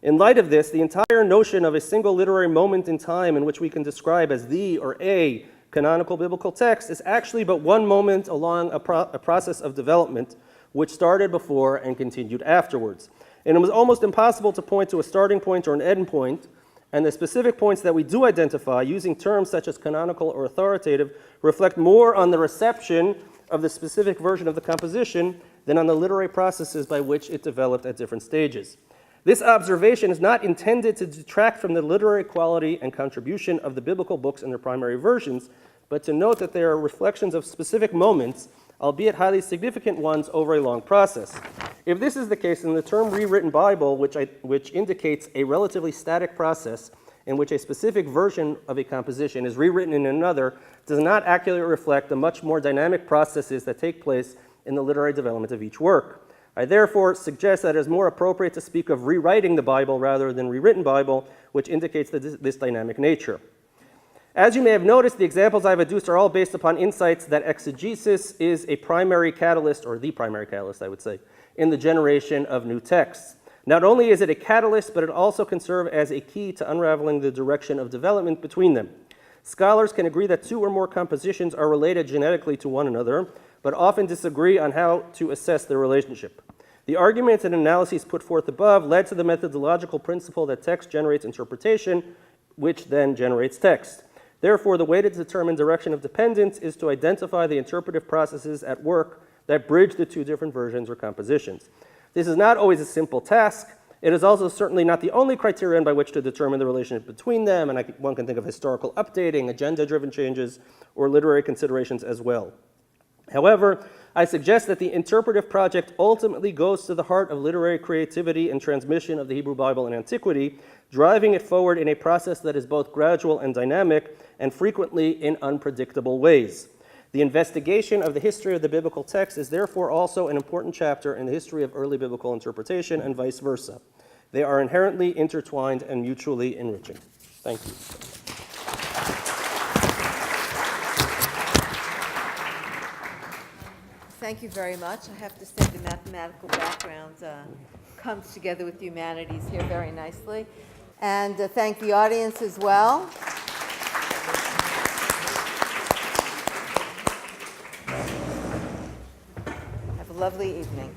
In light of this, the entire notion of a single literary moment in time in which we can describe as the or a canonical biblical text is actually but one moment along a process of development which started before and continued afterwards. And it was almost impossible to point to a starting point or an end point, and the specific points that we do identify using terms such as canonical or authoritative reflect more on the reception of the specific version of the composition than on the literary processes by which it developed at different stages. This observation is not intended to detract from the literary quality and contribution of the biblical books in their primary versions, but to note that they are reflections of specific moments, albeit highly significant ones over a long process. If this is the case, then the term rewritten Bible, which indicates a relatively static process in which a specific version of a composition is rewritten in another, does not accurately reflect the much more dynamic processes that take place in the literary development of each work. I therefore suggest that it is more appropriate to speak of rewriting the Bible rather than rewritten Bible, which indicates this dynamic nature. As you may have noticed, the examples I've adduced are all based upon insights that exegesis is a primary catalyst, or the primary catalyst, I would say, in the generation of new texts. Not only is it a catalyst, but it also can serve as a key to unraveling the direction of development between them. Scholars can agree that two or more compositions are related genetically to one another, but often disagree on how to assess their relationship. The arguments and analyses put forth above led to the methodological principle that text generates interpretation, which then generates text. Therefore, the way to determine direction of dependence is to identify the interpretive processes at work that bridge the two different versions or compositions. This is not always a simple task. It is also certainly not the only criterion by which to determine the relationship between them, and one can think of historical updating, agenda-driven changes, or literary considerations as well. However, I suggest that the interpretive project ultimately goes to the heart of literary creativity and transmission of the Hebrew Bible in antiquity, driving it forward in a process that is both gradual and dynamic, and frequently in unpredictable ways. The investigation of the history of the biblical text is therefore also an important chapter in the history of early biblical interpretation and vice versa. They are inherently intertwined and mutually enriching. Thank you. Thank you very much. I have to say the mathematical background comes together with the humanities here very nicely. And thank the audience as well. Have a lovely evening.